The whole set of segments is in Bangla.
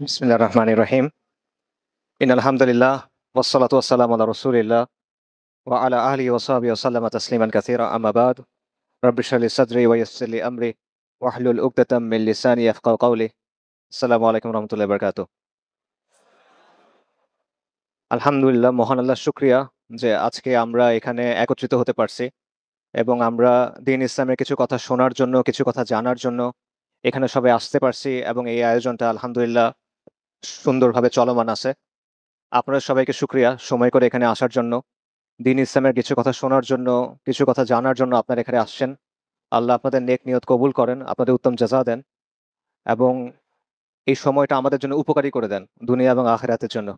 বিসমিল্লাহির রহমানির রহিম। ইন্নাল হামদুলিল্লাহ ওয়াসসালাতু ওয়াসসালামু আলা রাসূলিল্লাহ ওয়া আলা আলিহি ওয়া সাহবিহি ওয়া সাল্লামা তাসলিমান কাসীরা আম্মা বাদ। রাব্বি ইশরাহ লি সাদরি ওয়া ইয়াসসির লি আমরি ওয়াহলুল উকদাতাম মিন লিসানি ইয়াফকাহু কাওলি। আসসালামু আলাইকুম ওয়া রাহমাতুল্লাহি ওয়া বারাকাতুহু। আলহামদুলিল্লাহ, মহান আল্লাহর শুকরিয়া যে আজকে আমরা এখানে একত্রিত হতে পারছি এবং আমরা দ্বীন ইসলামের কিছু কথা শোনার জন্য, কিছু কথা জানার জন্য এখানে সবাই আসতে পারছি এবং এই আয়োজনটা আলহামদুলিল্লাহ সুন্দরভাবে চলমান আছে। আপনাদের সবাইকে শুকরিয়া সময় করে এখানে আসার জন্য। দ্বীন ইসলামের কিছু কথা শোনার জন্য, কিছু কথা জানার জন্য আপনারা এখানে আসছেন। আল্লাহ আপনাদের নেক নিয়ত কবুল করেন, আপনাদের উত্তম জাযা দেন এবং এই সময়টা আমাদের জন্য উপকারী করে দেন দুনিয়া এবং আখিরাতের জন্য।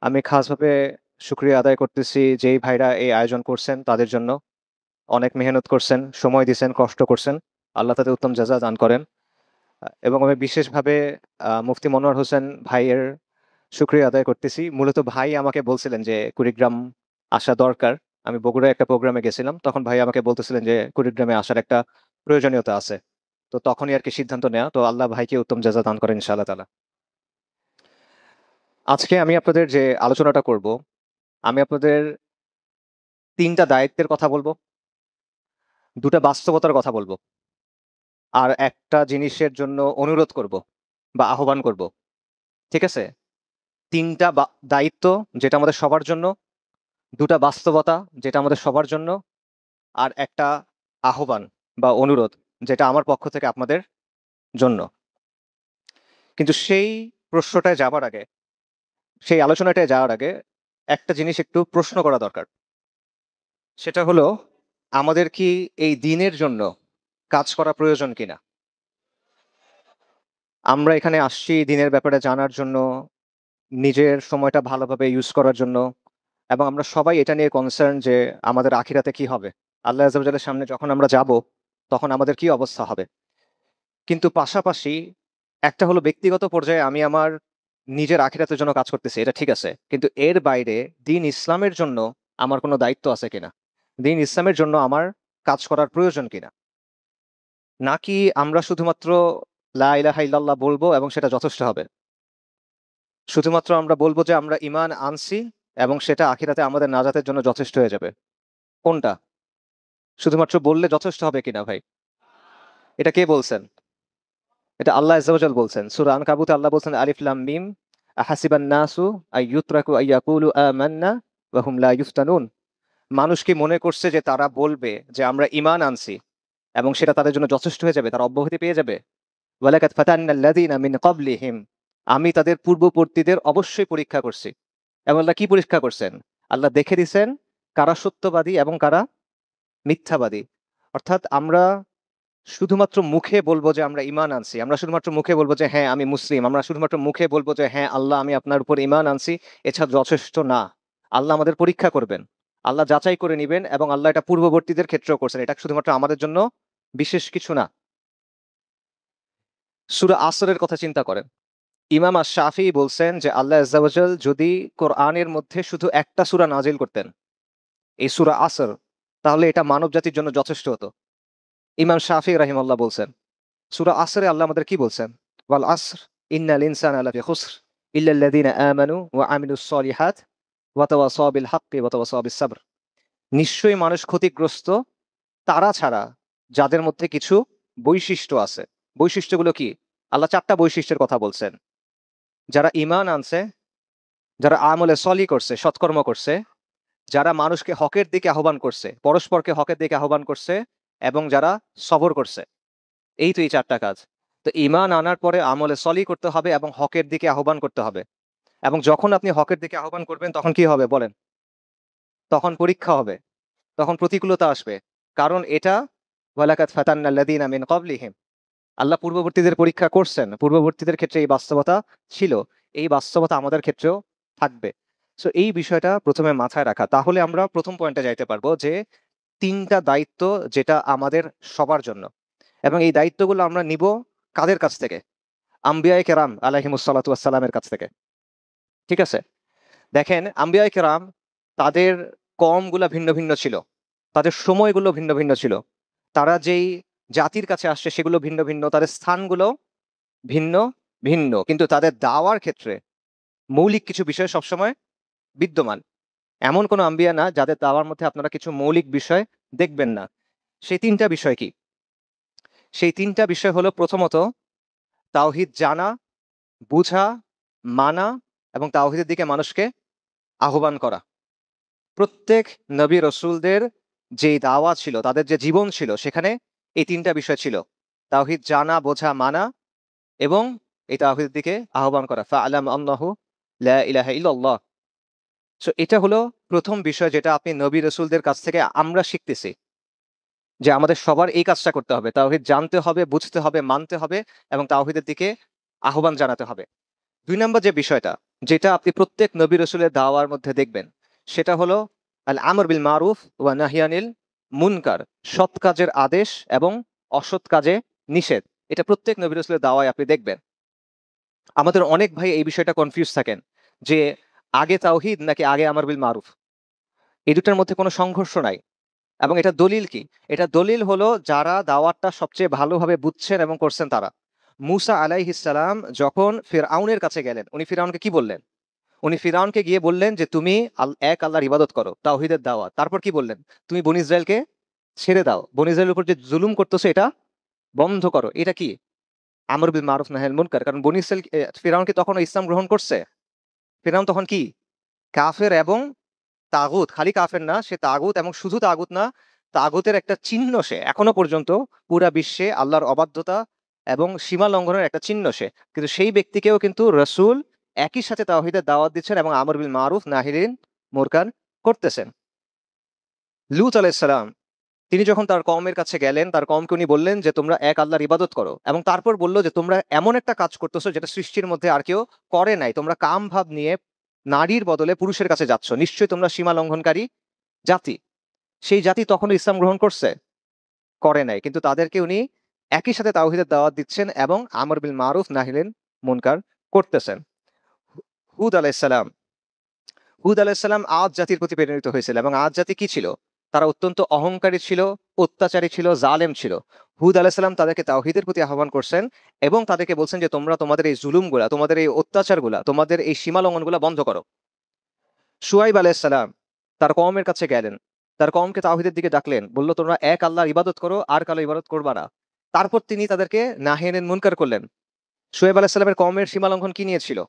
আমি খাসভাবে শুকরিয়া আদায় করতেছি যেই ভাইরা এই আয়োজন করছেন তাদের জন্য। অনেক মেহনত করছেন, সময় দিছেন, কষ্ট করছেন। আল্লাহ তাদের উত্তম জাযা দান করেন। এবং আমি বিশেষভাবে মুফতি মনোয়ার হোসেন ভাইয়ের শুকরিয়া আদায় করতেছি। মূলত ভাই আমাকে বলছিলেন যে কুড়িগ্রাম আসা দরকার। আমি বগুড়ায় একটা প্রোগ্রামে গেছিলাম। তখন ভাই আমাকে বলতেছিলেন যে কুড়িগ্রামে আসার একটা প্রয়োজনীয়তা আছে। তো তখনই আরকি সিদ্ধান্ত নেয়া। তো আল্লাহ ভাইকে উত্তম জাযা দান করেন ইনশাআল্লাহ তাআলা। আজকে আমি আপনাদের যে আলোচনাটা করব, আমি আপনাদের ৩ টা দায়িত্বের কথা বলব, ২ টা বাস্তবতার কথা বলব। আর একটা জিনিসের জন্য অনুরোধ করব বা আহ্বান করব। ঠিক আছে? ৩ টা দায়িত্ব যেটা আমাদের সবার জন্য, ২ টা বাস্তবতা যেটা আমাদের সবার জন্য, আর একটা আহ্বান বা অনুরোধ যেটা আমার পক্ষ থেকে আপনাদের জন্য। কিন্তু সেই প্রশ্নটায় যাবার আগে, সেই আলোচনাটায় যাওয়ার আগে একটা জিনিস একটু প্রশ্ন করা দরকার। সেটা হলো, আমাদের কি এই দ্বীনের জন্য কাজ করা প্রয়োজন কিনা? আমরা এখানে আসছি দ্বীনের ব্যাপারে জানার জন্য, নিজের সময়টা ভালোভাবে ইউজ করার জন্য এবং আমরা সবাই এটা নিয়ে কনসার্ন যে আমাদের আখিরাতে কি হবে? আল্লাহ আযজা ওয়া জাল্লার সামনে যখন আমরা যাব, তখন আমাদের কি অবস্থা হবে? কিন্তু পাশাপাশি একটা হলো ব্যক্তিগত পর্যায়ে আমি আমার নিজের আখিরাতের জন্য কাজ করতেছি, এটা ঠিক আছে। কিন্তু এর বাইরে দ্বীন ইসলামের জন্য আমার কোনো দায়িত্ব আছে কিনা? দ্বীন ইসলামের জন্য আমার কাজ করার প্রয়োজন কিনা? নাকি আমরা শুধুমাত্র লা ইলাহা ইল্লাল্লাহ বলবো এবং সেটা যথেষ্ট হবে? শুধুমাত্র আমরা বলবো যে আমরা ঈমান আনছি এবং সেটা আখিরাতে আমাদের নাজাতের জন্য যথেষ্ট হয়ে যাবে। কোনটা? শুধুমাত্র বললে যথেষ্ট হবে কিনা ভাই? এটা কে বলছেন? এটা আল্লাহ আযজা ওয়া জাল বলছেন। সূরা আনকাবুতে আল্লাহ বলছেন, আলিফ লাম মিম আহাসিবান নাসু আইয়ুতরাকু আইয়াকুলু আমান্না ওয়া হুম লা ইফতানুন। মানুষ কি মনে করছে যে তারা বলবে যে আমরা ঈমান আনছি এবং সেটা তাদের জন্য যথেষ্ট হয়ে যাবে, তারা অব্যাহতি পেয়ে যাবে? ওয়ালাকাদ ফাতান্নাল্লাযীনা মিন ক্বাবলিহিম। আমি তাদের পূর্ববর্তীদের অবশ্যই পরীক্ষা করছি। এবং আল্লাহ কি পরীক্ষা করছেন? আল্লাহ দেখে দিছেন কারা সত্যবাদী এবং কারা মিথ্যাবাদী। অর্থাৎ আমরা শুধুমাত্র মুখে বলব যে আমরা ঈমান আনছি। আমরা শুধুমাত্র মুখে বলব যে হ্যাঁ, আমি মুসলিম। আমরা শুধুমাত্র মুখে বলব যে হ্যাঁ, আল্লাহ আমি আপনার উপর ঈমান আনছি। এছাড়া যথেষ্ট না। আল্লাহ আমাদের পরীক্ষা করবেন। আল্লাহ যাচাই করে নিবেন এবং আল্লাহ এটা পূর্ববর্তীদের ক্ষেত্রেও করছেন। এটা শুধুমাত্র আমাদের জন্য বিশেষ কিছু না। সূরা আসরের কথা চিন্তা করেন। ইমাম আশ-শাফিঈ বলছেন যে আল্লাহ আযজা ওয়া জাল যদি কোরআনের মধ্যে শুধু একটা সূরা নাজিল করতেন, এই সূরা আসর, তাহলে এটা মানবজাতির জন্য যথেষ্ট হতো। ইমাম শাফিঈ রাহিমাহুল্লাহ বলছেন। সূরা আসরে আল্লাহ আমাদের কি বলছেন? ওয়াল আসর ইন্নাল ইনসানা লাফি খুসর ইল্লাল্লাযীনা আমানু ওয়া আমিলুস সলিহাত ওয়া তাওয়াসাউ বিল হাক্কি ওয়া তাওয়াসাউ বিস সাবর। নিশ্চয়ই মানুষ ক্ষতিগ্রস্ত তারা ছাড়া যাদের মধ্যে কিছু বৈশিষ্ট্য আছে। বৈশিষ্ট্যগুলো কি? আল্লাহ ৪ টা বৈশিষ্ট্যের কথা বলছেন। যারা ঈমান আনছে, যারা আমলে সলিহ করছে, সৎকর্ম করছে, যারা মানুষকে হকের দিকে আহ্বান করছে, পরস্পরকে হকের দিকে আহ্বান করছে এবং যারা সবর করছে। এই তো এই ৪ টা কাজ। তো ঈমান আনার পরে আমলে সলিহ করতে হবে এবং হকের দিকে আহ্বান করতে হবে। এবং যখন আপনি হকের দিকে আহ্বান করবেন তখন কি হবে বলেন? তখন পরীক্ষা হবে। তখন প্রতিকূলতা আসবে। কারণ এটা ওয়ালাকাদ ফাতান্নাল্লাযীনা মিন ক্বাবলিহিম। আল্লাহ পূর্ববর্তীদের পরীক্ষা করছেন। পূর্ববর্তীদের ক্ষেত্রে এই বাস্তবতা ছিল। এই বাস্তবতা আমাদের ক্ষেত্রেও থাকবে। সো এই বিষয়টা ১ম এ মাথায় রাখা। তাহলে আমরা ১ম পয়েন্টে যাইতে পারবো যে ৩ টা দায়িত্ব যেটা আমাদের সবার জন্য। এবং এই দায়িত্বগুলো আমরা নিব কাদের কাছ থেকে? আম্বিয়ায়ে কেরাম আলাইহিমুস সালাতু ওয়াস সালামের কাছ থেকে। ঠিক আছে? দেখেন, আম্বিয়ায়ে কেরাম তাদের কওমগুলা ভিন্ন, ভিন্ন ছিল। তাদের সময়গুলো ভিন্ন, ভিন্ন ছিল। তারা যেই জাতির কাছে আসছে সেগুলো ভিন্ন, ভিন্ন। তাদের স্থানগুলো ভিন্ন ভিন্ন, কিন্তু তাদের দাওয়ার ক্ষেত্রে মৌলিক কিছু বিষয় সবসময় বিদ্যমান। এমন কোনো আম্বিয়া না যাদের দাওয়ার মধ্যে আপনারা কিছু মৌলিক বিষয় দেখবেন না। সেই তিনটা বিষয় কি? সেই তিনটা বিষয় হলো, প্রথমত তাওহীদ জানা, বুঝা, মানা এবং তাওহীদের দিকে মানুষকে আহ্বান করা। প্রত্যেক নবী রসুলদের যে দাওয়া ছিল, তাদের যে জীবন ছিল, সেখানে এই তিনটা বিষয় ছিল: তাওহীদ জানা, বোঝা, মানা এবং এই তাওহীদের দিকে আহ্বান করা। ফাআলাম আন্নাহু লা ইলাহা ইল্লাল্লাহ। সো এটা হলো প্রথম বিষয় যেটা আপনি নবী রসুলদের কাছ থেকে আমরা শিখতেছি, যে আমাদের সবার এই কাজটা করতে হবে, তাওহীদ জানতে হবে, বুঝতে হবে, মানতে হবে এবং তাওহীদের দিকে আহ্বান জানাতে হবে। ২ নম্বর যে বিষয়টা, যেটা আপনি প্রত্যেক নবী রসুলের দাওয়ার মধ্যে দেখবেন, সেটা হলো আল আমর বিল মারুফ ওয়া নাহি আনিল মুনকার। সৎ কাজের আদেশ এবং অসৎ কাজে নিষেধ। এটা প্রত্যেক নবী রসুলের দাওয়ায় আপনি দেখবেন। আমাদের অনেক ভাই এই বিষয়টা কনফিউজ থাকেন যে আগে তাওহীদ নাকি আগে আমর বিল মারুফ। এই দুটার মধ্যে কোনো সংঘর্ষ নাই। এবং এটা দলিল কি? এটা দলিল হলো যারা দাওয়াতটা সবচেয়ে ভালোভাবে বুঝছেন এবং করছেন তারা। মূসা আলাইহিস সালাম যখন ফিরআউনের কাছে গেলেন, উনি ফিরআউনকে কি বললেন? উনি ফিরআউনকে গিয়ে বললেন যে তুমি এক আল্লাহর ইবাদত করো, তাওহীদের দাওয়াত। তারপর কি বললেন? তুমি বনী ইসরাইলকে ছেড়ে দাও, বনী ইসরাইলের উপর যে জুলুম করতেছো এটা বন্ধ করো। এটা কি? আমর বিল মারুফ নাহি আনিল মুনকার। কারণ বনী ইসরাইল, ফিরআউন কি তখনও ইসলাম গ্রহণ করছে? ফিরআউন তখন কি? কাফের এবং তাগুত। খালি কাফের না, সে তাগুত এবং শুধু তাগুত না, তাগুতের একটা চিহ্ন সে। এখনো পর্যন্ত পুরা বিশ্বে আল্লাহর অবাধ্যতা এবং সীমা লঙ্ঘনের একটা চিহ্ন সে। কিন্তু সেই ব্যক্তিকেও কিন্তু রসুল একই সাথে তাওহীদের দাওয়াত দিচ্ছেন এবং আমর বিল মারুফ নাহিরিন মুরকার করতেছেন। লূত আলাইহিস সালাম, তিনি যখন তার কওমের কাছে গেলেন, তার কওমকে উনি বললেন যে তোমরা এক আল্লাহর ইবাদত করো, এবং তারপর বলল যে তোমরা এমন একটা কাজ করতেছো যেটা সৃষ্টির মধ্যে আর কেউ করে নাই। তোমরা কাম ভাব নিয়ে নারীর বদলে পুরুষের কাছে যাচ্ছ, নিশ্চয়ই তোমরা সীমা লঙ্ঘনকারী জাতি। সেই জাতি তখনও ইসলাম গ্রহণ করছে? করে নাই। কিন্তু তাদেরকে উনি একই সাথে তাওহীদের দাওয়াত দিচ্ছেন এবং আমর বিল মারুফ নাহিলেন মুনকার করতেছেন। হুদ আলাইসালাম, হুদ আলাইসাল্লাম আদ জাতির প্রতি প্রেরিত হয়েছিল, এবং আদ জাতি কি ছিল? তারা অত্যন্ত অহংকারী ছিল, অত্যাচারী ছিল, জালেম ছিল। হুদ আলাইসাল্লাম তাদেরকে তাওহীদের প্রতি আহ্বান করছেন এবং তাদেরকে বলছেন যে তোমরা তোমাদের এই জুলুমগুলা, তোমাদের এই অত্যাচারগুলা, তোমাদের এই সীমা লঙ্ঘনগুলা বন্ধ করো। শুআইব আলাইসাল্লাম তার কওমের কাছে গেলেন, তার কওমকে তাওহীদের দিকে ডাকলেন, বলল তোমরা এক আল্লাহর ইবাদত করো, আর কারো ইবাদত করবা না। তারপর তিনি তাদেরকে নাহি আনিল মুনকার করলেন। শুআইব আলাইহিস সালামের কওমের সীমা লঙ্ঘন কি নিয়েছিল?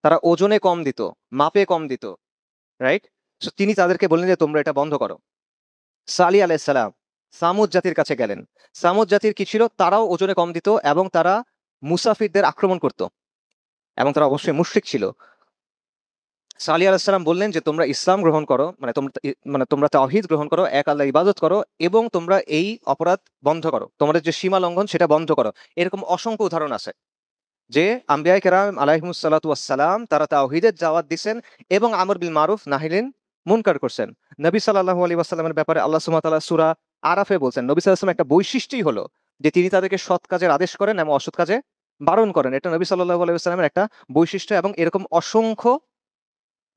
তারা ওজনে কম দিত, মাপে কম দিত, রাইট? সো তিনি তাদেরকে বললেন যে তোমরা এটা বন্ধ করো। সালিহ আলাইহিস সালাম সামুদ জাতির কাছে গেলেন। সামুদ জাতির কি ছিল? তারাও ওজনে কম দিত এবং তারা মুসাফিরদের আক্রমণ করত, এবং তারা অবশ্যই মুশরিক ছিল। সালিহ আলাইহিস সালাম বললেন যে তোমরা ইসলাম গ্রহণ করো, তোমরা তাওহীদ গ্রহণ করো, এক আল্লাহর ইবাদত করো এবং তোমরা এই অপরাধ বন্ধ করো, তোমাদের যে সীমা লঙ্ঘন সেটা বন্ধ করো। এরকম অসংখ্য উদাহরণ আছে যে আম্বিয়া কেরাম আলাইহিমুস সালাতু ওয়াস সালাম তারা তাওহীদের দাওয়াত দিছেন এবং আমর বিল মারুফ নাহিলেন মুনকার করছেন। নবী সাল্লাল্লাহু আলাইহি ওয়াসাল্লামের ব্যাপারে আল্লাহ সুবহানাহু ওয়া তাআলা সূরা আরাফে বলছেন, নবী সাল্লাল্লাহু আলাইহি ওয়াসাল্লাম একটা বৈশিষ্ট্যই হলো যে তিনি তাদেরকে সৎ কাজের আদেশ করেন এবং অসৎ কাজে বারণ করেন। এটা নবী সাল্লাল্লাহু আলাইহি ওয়াসাল্লামের একটা বৈশিষ্ট্য, এবং এরকম অসংখ্য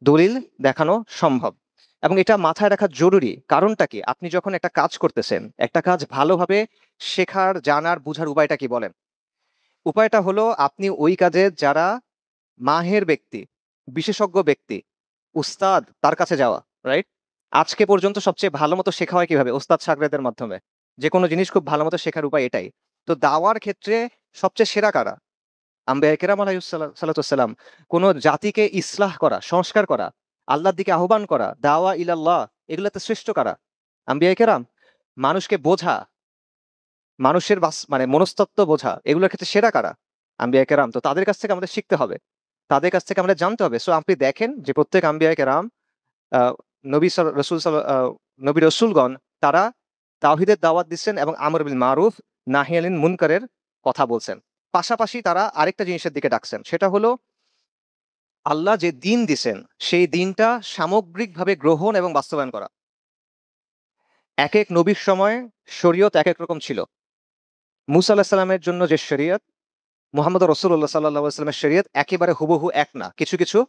দলিল দেখানো সম্ভব। এবং এটা মাথায় রাখা জরুরি। কারণটা কি? আপনি যখন একটা কাজ করতেছেন, একটা কাজ ভালোভাবে শেখার, জানার, বুঝার উপায়টা কি বলেন? উপায়টা হলো আপনি ওই কাজের যারা মাহের ব্যক্তি, বিশেষজ্ঞ ব্যক্তি, উস্তাদ, তার কাছে যাওয়া, রাইট? আজকে পর্যন্ত সবচেয়ে ভালো মতো শেখা হয় কিভাবে? ওস্তাদ শাগরেদের মাধ্যমে। যেকোনো জিনিস খুব ভালো মতো শেখার উপায় এটাই। তো দাওয়ার ক্ষেত্রে সবচেয়ে সেরা কারা? আম্বিয়া কেরাম সালাতু ওয়াসসালাম। কোন জাতিকে ইসলাহ করা, সংস্কার করা, আল্লাহর দিকে আহ্বান করা, দাওয়া ইলাল্লাহ, এগুলাতে শ্রেষ্ঠ কারা? আম্বিয়া কেরাম। মানুষকে বোঝা, মানুষের মনস্তত্ত্ব বোঝা, এগুলোর ক্ষেত্রে সেরা কারা? আম্বিয়া কেরাম। তো তাদের কাছ থেকে আমাদের শিখতে হবে, তাদের কাছ থেকে আমাদের জানতে হবে। সো আপনি দেখেন যে প্রত্যেক আম্বিয়া কেরাম, আহ, নবী সাল- রসুল সাল- আহ, নবী রসুলগণ, তারা তাওহীদের দাওয়াত দিচ্ছেন এবং আমর বিল মারুফ নাহি আনিল মুনকারের কথা বলছেন। পাশাপাশি তারা আরেকটা জিনিসের দিকে ডাকছেন, সেটা হলো আল্লাহ যে দিন দিছেন সেই দিনটা সামগ্রিকভাবে গ্রহণ এবং বাস্তবায়ন করা। এক এক নবীর সময় শরীয়ত এক এক রকম ছিল। মুসা আলাহিস সাল্লামের জন্য যে শরীয়ত, মুহাম্মদ রাসূলুল্লাহ সাল্লাল্লাহু আলাইহি ওয়াসাল্লামের শরীয়ত একেবারে হুবহু এক না, কিছু কিছু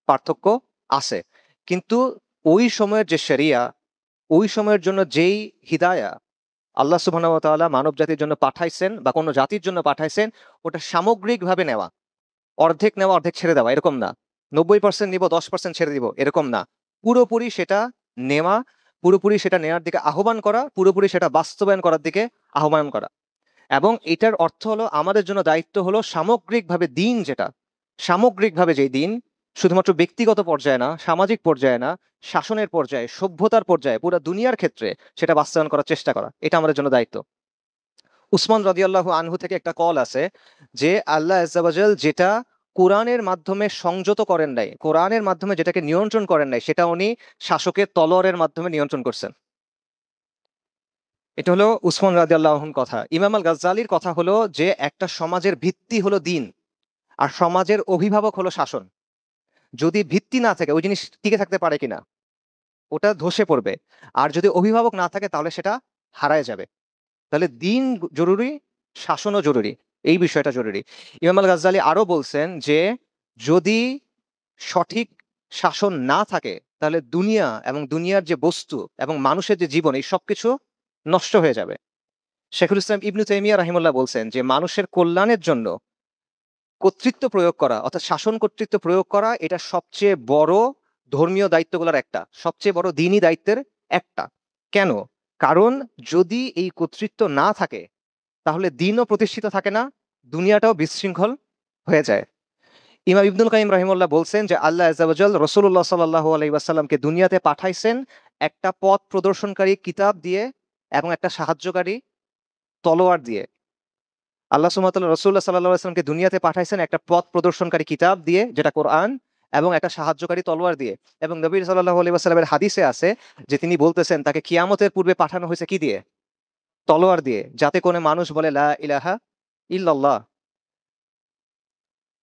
পার্থক্য আছে। কিন্তু ওই সময়ের যে শরিয়া, ওই সময়ের জন্য যেই হিদায়া, আল্লাহ সুবহানাহু ওয়া তাআলা মানব জাতির জন্য পাঠাইছেন বা কোনো জাতির জন্য পাঠাইছেন, ওটা সামগ্রিকভাবে নেওয়া, অর্ধেক নেওয়া অর্ধেক ছেড়ে দেওয়া এরকম না। 90% নিব 10% ছেড়ে দিব এরকম না। পুরোপুরি সেটা নেওয়া, পুরোপুরি সেটা নেওয়ার দিকে আহ্বান করা, পুরোপুরি সেটা বাস্তবায়ন করার দিকে আহ্বান করা। এবং এটার অর্থ হলো আমাদের জন্য দায়িত্ব হলো সামগ্রিকভাবে দিন, যেটা সামগ্রিকভাবে যেই দিন, শুধুমাত্র ব্যক্তিগত পর্যায়ে না, সামাজিক পর্যায়ে না, শাসনের পর্যায়ে, সভ্যতার পর্যায়ে, পুরো দুনিয়ার ক্ষেত্রে সেটা বাস্তবায়ন করার চেষ্টা করা, এটা আমাদের জন্য দায়িত্ব। উসমান রাদিয়াল্লাহু আনহু থেকে একটা কল আছে যে আল্লাহ আজ্জা ওয়া জাল যেটা কোরআনের মাধ্যমে সংযত করেন নাই, কোরআনের মাধ্যমে যেটাকে নিয়ন্ত্রণ করেন নাই, সেটা উনি শাসকের তলোয়ারের মাধ্যমে নিয়ন্ত্রণ করছেন। এটা হলো উসমান রাদিয়াল্লাহু আনহুর কথা। ইমাম আল গাজ্জালির কথা হলো যে একটা সমাজের ভিত্তি হলো দিন, আর সমাজের অভিভাবক হলো শাসন। যদি ভিত্তি না থাকে ওই জিনিস টিকে থাকতে পারে কিনা, ওটা ধসে পড়বে। আর যদি অভিভাবক না থাকে তাহলে সেটা হারায় যাবে। তাহলে দিন জরুরি, শাসনও জরুরি, এই বিষয়টা জরুরি। ইমাম আল গাজ্জালি আরো বলছেন যে যদি সঠিক শাসন না থাকে তাহলে দুনিয়া এবং দুনিয়ার যে বস্তু এবং মানুষের যে জীবন, এই সবকিছু নষ্ট হয়ে যাবে। শেখুল ইসলাম ইবনু তাইমিয়া রাহিমাহুল্লাহ বলছেন যে মানুষের কল্যাণের জন্য কর্তৃত্ব প্রয়োগ করা, অর্থাৎ শাসন কর্তৃত্ব প্রয়োগ করা, এটা সবচেয়ে বড় ধর্মীয় দায়িত্বগুলোর একটা, সবচেয়ে বড় দিনই দায়িত্বের একটা। কেন? কারণ যদি এই কর্তৃত্ব না থাকে তাহলে দিনও প্রতিষ্ঠিত থাকে না, দুনিয়াটাও বিশৃঙ্খল হয়ে যায়। ইমাম ইবনুল কাইয়িম রাহিমাহুল্লাহ বলছেন যে আল্লাহ আজ্জা ওয়া জাল রাসূলুল্লাহ সাল্লাল্লাহু আলাইহি ওয়াসাল্লামকে দুনিয়াতে পাঠাইছেন একটা পথ প্রদর্শনকারী কিতাব দিয়ে এবং একটা সাহায্যকারী তলোয়ার দিয়ে। আল্লাহ সুবহানাহু ওয়া তাআলা রাসূলুল্লাহ সাল্লাল্লাহু আলাইহি ওয়াসাল্লামকে দুনিয়াতে পাঠাইছেন একটা পথ প্রদর্শনকারী কিতাব দিয়ে, যেটা কোরআন, এবং একটা সাহায্যকারী তলোয়ার দিয়ে। এবং নবী সাল্লাল্লাহু আলাইহি ওয়াসাল্লামের হাদিসে আছে যে তিনি বলতেছেন তাকে কিয়ামতের পূর্বে পাঠানো হয়েছে কি দিয়ে? তলোয়ার দিয়ে, যাতে কোনো মানুষ বলে লা ইলাহা ইল্লাল্লাহ।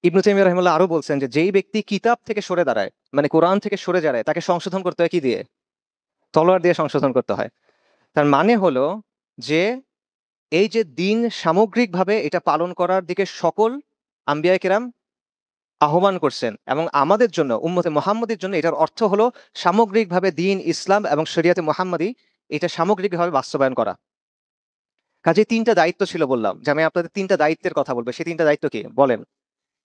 ইবনু তাইমিয়া রাহিমাহুল্লাহ আরো বলছেন যে যেই ব্যক্তি কিতাব থেকে সরে দাঁড়ায়, মানে কোরআন থেকে সরে দাঁড়ায়, তাকে সংশোধন করতে হয় কি দিয়ে? তলোয়ার দিয়ে সংশোধন করতে হয়। তার মানে হলো যে এই যে দিন সামগ্রিকভাবে এটা পালন করার দিকে সকল আম্বিয়া কেরাম আহ্বান করছেন, এবং আমাদের জন্য উম্মতে মুহাম্মাদীর জন্য এটার অর্থ হলো সামগ্রিকভাবে দিন ইসলাম এবং শরিয়াতে মুহাম্মাদী এটা সামগ্রিকভাবে বাস্তবায়ন করা। কাজে তিনটা দায়িত্ব ছিল, বললাম যে আমি আপনাদের তিনটা দায়িত্বের কথা বলবো। সেই তিনটা দায়িত্ব কি বলেন?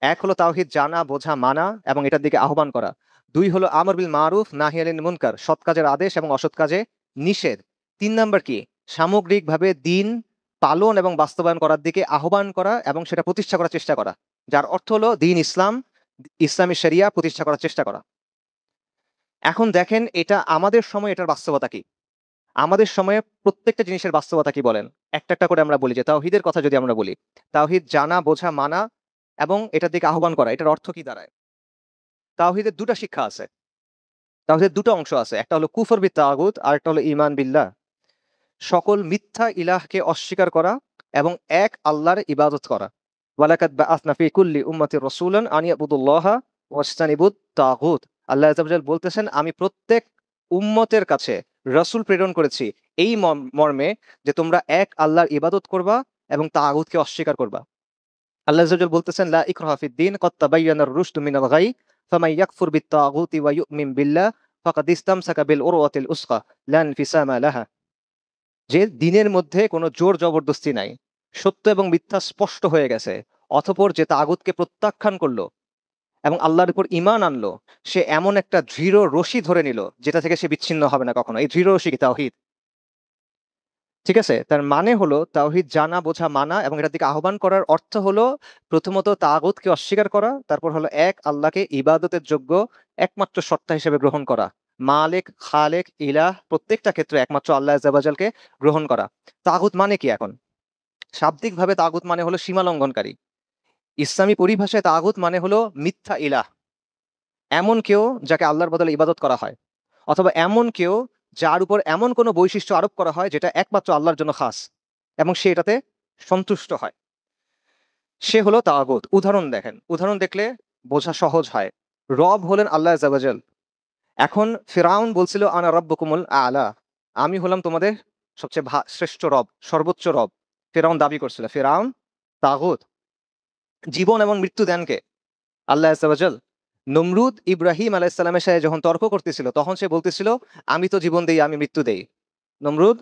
এক হলো তাওহীদ জানা, বোঝা, মানা এবং এটার দিকে আহ্বান করা। দুই হলো আমর বিল মারুফ নাহি আনিল মুনকার, সৎ কাজের আদেশ এবং অসৎ কাজে নিষেধ। তিন নাম্বার কি? সামগ্রিকভাবে দিন পালন এবং বাস্তবায়ন করার দিকে আহ্বান করা এবং সেটা প্রতিষ্ঠা করার চেষ্টা করা, যার অর্থ হলো দিন ইসলাম, ইসলামী শরিয়া প্রতিষ্ঠা করার চেষ্টা করা। এখন দেখেন এটা আমাদের সময় এটার বাস্তবতা কি? আমাদের সময়ে প্রত্যেকটা জিনিসের বাস্তবতা কি বলেন? একটা একটা করে আমরা বলি যে তাওহীদের কথা যদি আমরা বলি, তাওহীদ জানা, বোঝা, মানা এবং এটার দিকে আহ্বান করা, এটার অর্থ কি দাঁড়ায়? তাওহীদের দুটা শিক্ষা আছে, তাওহীদের দুটো অংশ আছে, একটা হলো কুফর বিত তাগুত আর একটা হলো ঈমান বিল্লাহ। সকল মিথ্যা ইলাহকে অস্বীকার করা এবং এক আল্লাহর ইবাদত করা। ওয়ালাকাদ বাআসনা ফি কুল্লি উম্মাতির রাসূলান আন ইয়াবুদুল্লাহা ওয়াজতানিবুত তাগুত। আল্লাহ আযজা ওয়া জাল বলতেছেন আমি প্রত্যেক উম্মতের কাছে রাসূল প্রেরণ করেছি এই মর্মে যে তোমরা এক আল্লাহর ইবাদত করবা এবং তাগুতকে অস্বীকার করবা। আল্লাহ আযজা ওয়া জাল বলতেছেন লা ইকরাহা ফিদ-দীন ক্বাদ তাবায়্যানার রুশদু মিনাল গাই ফামান ইয়াকফুর বিত-তাগুতি ওয়া ইউমিন বিল্লাহ ফাকাদ ইসতামসাকা বিল উরওয়াতিল উসকা লা ইনফিসামা লাহা। যে দিনের মধ্যে কোনো জোর জবরদস্তি নাই, সত্য এবং মিথ্যা স্পষ্ট হয়ে গেছে, অতঃপর যে তাগুতকে প্রত্যাখ্যান করলো এবং আল্লাহর উপর ঈমান আনলো, সে এমন একটা দৃঢ় রশি ধরে নিল যেটা থেকে সে বিচ্ছিন্ন হবে না কখনো। এই দৃঢ় রশি কি? তাওহীদ। ঠিক আছে? তার মানে হলো তাওহীদ জানা, বোঝা, মানা এবং এটার দিকে আহ্বান করার অর্থ হলো প্রথমত তাগুতকে অস্বীকার করা, তারপর হলো এক আল্লাহকে ইবাদতের যোগ্য একমাত্র সত্তা হিসেবে গ্রহণ করা। মালিক, খালেক, ইলাহ প্রত্যেকটা ক্ষেত্রে একমাত্র আল্লাহ আযজা ওয়া জালকে গ্রহণ করা। তাগুত মানে কি এখন? শাব্দিকভাবে তাগুত মানে হলো সীমা লঙ্ঘনকারী। ইসলামী পরিভাষায় তাগুত মানে হলো মিথ্যা ইলাহ, এমন কেউ যাকে আল্লাহর বদলে ইবাদত করা হয়, অথবা এমন কেউ যার উপর এমন কোনো বৈশিষ্ট্য আরোপ করা হয় যেটা একমাত্র আল্লাহর জন্য খাস এবং সে এটাতে সন্তুষ্ট হয়, সে হলো তাগুত। উদাহরণ দেখেন, উদাহরণ দেখলে বোঝা সহজ হয়। রব হলেন আল্লাহ আযজা ওয়া জাল। এখন ফিরাউন বলছিল আনা রাব্বুকুমুল আ'লা, আমি হলাম তোমাদের সবচেয়ে শ্রেষ্ঠ রব, সর্বোচ্চ রব। ফিরাউন দাবি করছিল। ফিরাউন তাগুত। জীবন এবং মৃত্যু দেন কে? আল্লাহ আযজা ওয়া জাল। নমরুদ ইব্রাহিম আলাইহিস সালামের সাথে যখন তর্ক করতেছিল তখন সে বলতেছিল আমি তো জীবন দেই, আমি মৃত্যু দেই। নমরুদ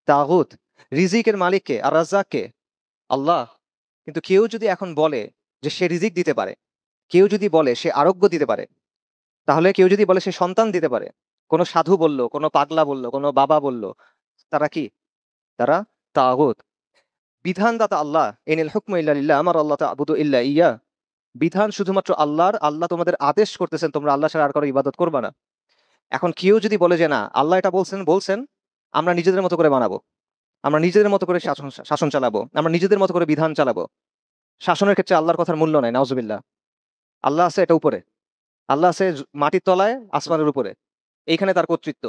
তাগুত। রিজিকের মালিককে আর রাজ্জাককে আল্লাহ। কিন্তু কেউ যদি এখন বলে যে সে রিজিক দিতে পারে, কেউ যদি বলে সে আরোগ্য দিতে পারে, তাহলে কেউ যদি বলে সে সন্তান দিতে পারে, কোনো সাধু বলল, কোনো পাগলা বলল, কোনো বাবা বলল, তারা কি? তারা তাগুত। বিধানদাতা আল্লাহ, ইনিল হুকমু ইল্লা লিল্লাহ, আমার আল্লাহ তা'বুদু ইল্লা ইয়্যাহ। বিধান শুধুমাত্র আল্লাহর, আল্লাহ তোমাদের আদেশ করতেছেন তোমরা আল্লাহ ছাড়া আর কারো ইবাদত করবা না। এখন কেউ যদি বলে যে না, আল্লাহ এটা বলছেন বলছেন, আমরা নিজেদের মতো করে বানাবো, আমরা নিজেদের মতো করে শাসন শাসন চালাবো, আমরা নিজেদের মতো করে বিধান চালাবো, শাসনের ক্ষেত্রে আল্লাহর কথার মূল্য নাই, নাউজুবিল্লাহ। আল্লাহ আছে এটা উপরে, আল্লাহ আছে মাটির তলায়, আসমানের উপরে, এইখানে তার কর্তৃত্ব।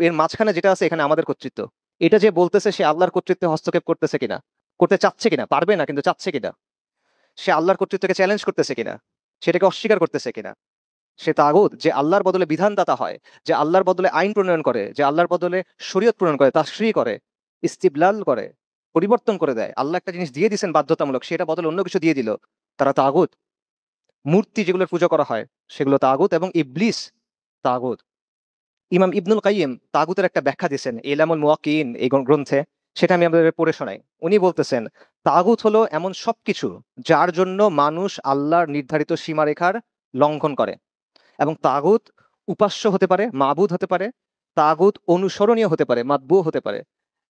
এর মাঝখানে যেটা আছে এখানে আমাদের কর্তৃত্ব। এটা যে বলতেছে সে আল্লাহর কর্তৃত্বে হস্তক্ষেপ করতেছে কিনা, করতে চাচ্ছে কিনা, পারবে না কিন্তু চাচ্ছে কিনা, সে আল্লাহর কর্তৃত্বকে চ্যালেঞ্জ করতেছে কিনা, সেটাকে অস্বীকার করতেছে কিনা, সে তাগুত। যে আল্লাহর বদলে বিধানদাতা হয়, যে আল্লাহর বদলে আইন প্রণয়ন করে, যে আল্লাহর বদলে শরীয়ত প্রণয়ন করে, তাশরী করে, ইস্তিবলাল করে, পরিবর্তন করে দেয়। আল্লাহ একটা জিনিস দিয়ে দিয়েছেন বাধ্যতামূলক, সেটা বদলে অন্য কিছু দিয়ে দিল, তারা তাগুত। মূর্তি যেগুলোর পূজা করা হয় সেগুলো তাগুত, এবং ইবলিস তাগুত। ইমাম ইবনুল কাইয়িম তাগুতের একটা ব্যাখ্যা দিয়েছেন ইলামুল মুওয়াক্কিন এই গ্রন্থে, সেটা আমি আপনাদের পড়ে শোনাই। উনি বলতেছেন তাগুত হলো এমন সবকিছু যার জন্য মানুষ আল্লাহর নির্ধারিত সীমারেখার লঙ্ঘন করে। এবং তাগুত উপাস্য হতে পারে, মাবুদ হতে পারে, তাগুত অনুসরণীয় হতে পারে, মাতবু হতে পারে,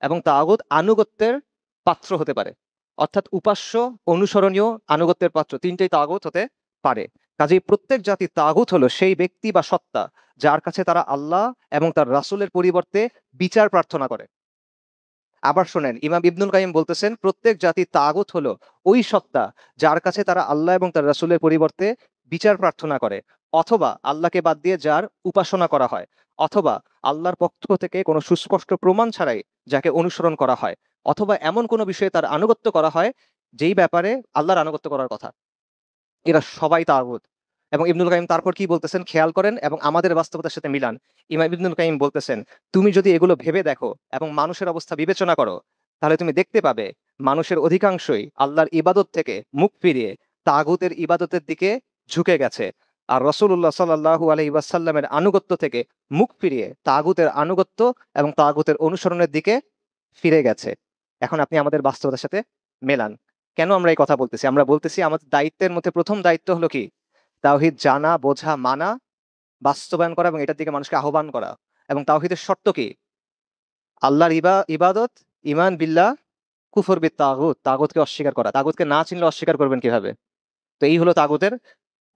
এবং তাগুত আনুগত্যের পাত্র হতে পারে। অর্থাৎ উপাস্য, অনুসরণীয়, আনুগত্যের পাত্র, তিনটেই তাগুত হতে পারে। কাজেই প্রত্যেক জাতির তাগুত হলো সেই ব্যক্তি বা সত্তা যার কাছে তারা আল্লাহ এবং তার রাসূলের পরিবর্তে বিচার প্রার্থনা করে। আবার শোনেন, ইমাম ইবনুল কাইয়িম বলতেছেন প্রত্যেক জাতির তাগুত হলো ওই সত্তা যার কাছে তারা আল্লাহ এবং তার রাসূলের পরিবর্তে বিচার প্রার্থনা করে, অথবা আল্লাহকে বাদ দিয়ে যার উপাসনা করা হয়, অথবা আল্লাহর পক্ষ থেকে কোনো সুস্পষ্ট প্রমাণ ছাড়াই যাকে অনুসরণ করা হয়, অথবা এমন কোনো বিষয়ে তার আনুগত্য করা হয় যেই ব্যাপারে আল্লাহর আনুগত্য করার কথা। এরা সবাই তাগুত। এবং ইবনুল কাইয়িম তারপর কি বলতেছেন খেয়াল করেন এবং আমাদের বাস্তবতার সাথে মিলান। ইমাম ইবনুল কাইয়িম বলতেছেন, তুমি যদি এগুলো ভেবে দেখো এবং মানুষের অবস্থা বিবেচনা করো, তাহলে তুমি দেখতে পাবে মানুষের অধিকাংশই আল্লাহর ইবাদত থেকে মুখ ফিরিয়ে তাগুতের ইবাদতের দিকে ঝুঁকে গেছে। আর রাসূলুল্লাহ সাল্লাল্লাহু আলাইহি ওয়াসাল্লামের আনুগত্য থেকে মুখ ফিরিয়ে তাগুতের আনুগত্য এবং তাগুতের অনুসরণের দিকে ফিরে গেছে। এখন আপনি আমাদের বাস্তবতার সাথে মেলান। কেন আমরা এই কথা বলতেছি? আমরা বলতেছি আমাদের দায়িত্বের মধ্যে প্রথম দায়িত্ব হলো কি? তাওহীদ জানা, বোঝা, মানা, বাস্তবায়ন করা এবং এটার দিকে মানুষকে আহ্বান করা। এবং তাওহীদের শর্ত কি? আল্লাহর ইবাদত, ঈমান বিল্লাহ, কুফর বিত তাগুত, তাগুতকে অস্বীকার করা। তাগুতকে না চিনলে অস্বীকার করবেন কিভাবে? তো এই হলো তাগুতের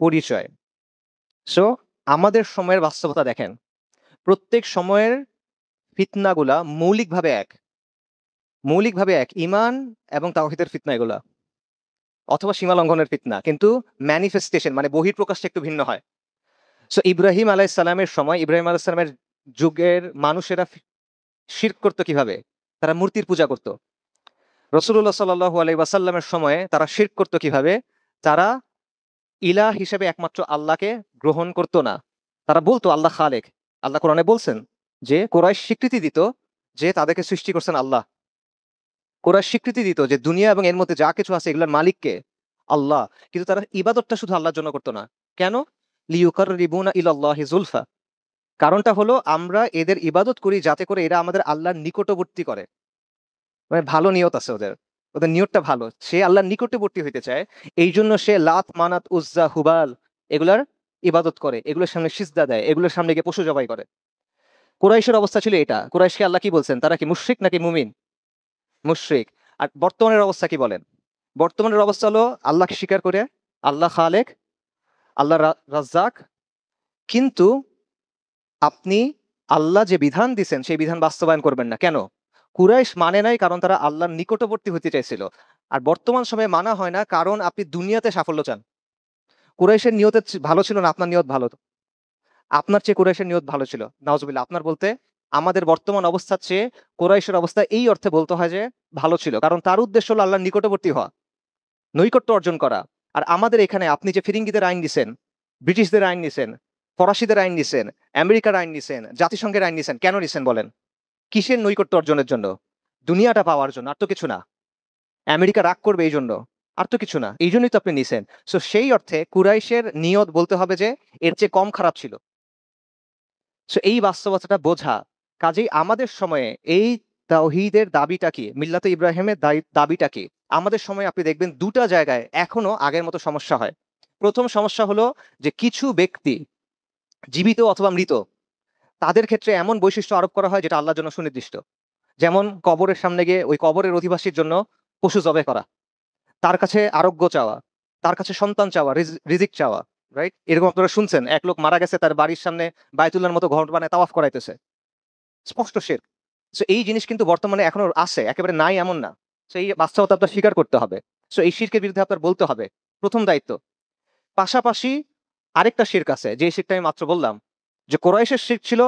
পরিচয়। সো আমাদের সময়ের বাস্তবতা দেখেন। প্রত্যেক সময়ের ফিতনাগুলা মৌলিকভাবে এক। মৌলিকভাবে এক। ঈমান এবং তাওহীদের ফিতনা এগুলা। অথবা সীমা লঙ্ঘনের ফিতনা। কিন্তু ম্যানিফেস্টেশন মানে বহিঃপ্রকাশটা একটু ভিন্ন হয়। সো ইব্রাহিম আলাইহিস সালামের সময়, ইব্রাহিম আলাইহিস সালামের যুগের মানুষেরা শিরক করত কিভাবে? তারা মূর্তির পূজা করত। রাসূলুল্লাহ সাল্লাল্লাহু আলাইহি ওয়াসাল্লামের সময়ে তারা শিরক করত কিভাবে? তারা ইলাহ হিসেবে একমাত্র আল্লাহকে গ্রহণ করত না। তারা বলতো আল্লাহ খালেক। আল্লাহ কোরআনে বলছেন যে কুরাইশ স্বীকৃতি দিত যে তাদেরকে সৃষ্টি করছেন আল্লাহ। কুরাইশ স্বীকৃতি দিত যে দুনিয়া এবং এর মধ্যে যা কিছু আছে এগুলোর মালিক কে? আল্লাহ। কিন্তু তারা ইবাদতটা শুধু আল্লাহর জন্য করত না। কেন? লিইউকাররিবুনা ইলাল্লাহি যুলফা। কারণটা হলো আমরা এদের ইবাদত করি যাতে করে এরা আমাদের আল্লাহর নিকটবর্তী করে। মানে ভালো নিয়ত আছে ওদের। ওদের নিয়তটা ভালো। সে আল্লাহর নিকটবর্তী হইতে চায়। এইজন্য সে লাত, মানাত, উজ্জা, হুবাল এগুলার ইবাদত করে। এগুলোর সামনে সিজদা দেয়। এগুলোর সামনে গিয়ে পশু জবাই করে। কুরাইশের অবস্থা ছিল এটা। কুরাইশকে আল্লাহ কি বলছেন? তারা কি মুশরিক নাকি মুমিন? মুশরিক। আর বর্তমানের অবস্থা কি বলেন? বর্তমানের অবস্থা হলো আল্লাহকে স্বীকার করে, আল্লাহ খালেক, আল্লাহ রাজ্জাক। কিন্তু আপনি আল্লাহ যে বিধান দিছেন সেই বিধান বাস্তবায়ন করবেন না। কেন? কুরাইশ মানে নাই কারণ তারা আল্লাহর নিকটবর্তী হতে চাইছিল। আর বর্তমান সময়ে মানা হয় না কারণ আপনি দুনিয়াতে সাফল্য চান। কুরাইশের নিয়ত ভালো ছিল না আপনার নিয়ত ভালো? আপনার চেয়ে কুরাইশের নিয়ত ভালো ছিল। নাউজুবিল্লাহ। আপনার বলতে আমাদের বর্তমান অবস্থার চেয়ে কুরাইশের অবস্থা এই অর্থে বলতে হয় যে ভালো ছিল। কারণ তার উদ্দেশ্য হলো আল্লাহর নিকটবর্তী হওয়া, নৈকট্য অর্জন করা। আর আমাদের এখানে আপনি যে ফিরিঙ্গিদের আইন দিছেন, ব্রিটিশদের আইন নিছেন, ফরাসিদের আইন নিছেন, আমেরিকার আইন নিছেন, জাতিসংঘের আইন নিছেন, কেন নিছেন বলেন? কিসের নৈকট্য অর্জনের জন্য? দুনিয়াটা পাওয়ার জন্য, আর তো কিছু না। আমেরিকা রাগ করবে এই জন্য, আর তো কিছু না। এই জন্যই তো আপনি নিছেন। সো সেই অর্থে কুরাইশের নিয়ত বলতে হবে যে এর চেয়ে কম খারাপ ছিল। সো এই বাস্তবতাটা বোঝা। কাজেই আমাদের সময়ে এই তাওহীদের দাবিটা কি, মিল্লাতে ইব্রাহিমের দাবিটা কি। আমাদের সময় আপনি দেখবেন দুটা জায়গায় এখনো আগের মতো সমস্যা হয়। প্রথম সমস্যা হলো যে কিছু ব্যক্তি জীবিত অথবা মৃত তাদের ক্ষেত্রে এমন বৈশিষ্ট্য আরোপ করা হয় যেটা আল্লাহর জন্য সুনির্দিষ্ট। যেমন কবরের সামনে গিয়ে ওই কবরের অধিবাসীর জন্য পশু জবাই করা, তার কাছে আরোগ্য চাওয়া, তার কাছে সন্তান চাওয়া, রিজিক চাওয়া, রাইট? এরকম আপনারা শুনছেন, এক লোক মারা গেছে, তার বাড়ির সামনে বায়তুল্লাহর মতো ঘর বানায় তাওয়াফ করাইতেছে। স্পষ্ট শিরক। সো এই জিনিস কিন্তু বর্তমানে এখনো আছে, একেবারে নাই এমন না। সো এই বাস্তবতা আপনার স্বীকার করতে হবে। সো এই শিরকের বিরুদ্ধে আপনার বলতে হবে, প্রথম দায়িত্ব। পাশাপাশি আরেকটা শিরক আছে, যে শিরকটা আমি মাত্র বললাম, যে কোরাইশের শিরক ছিল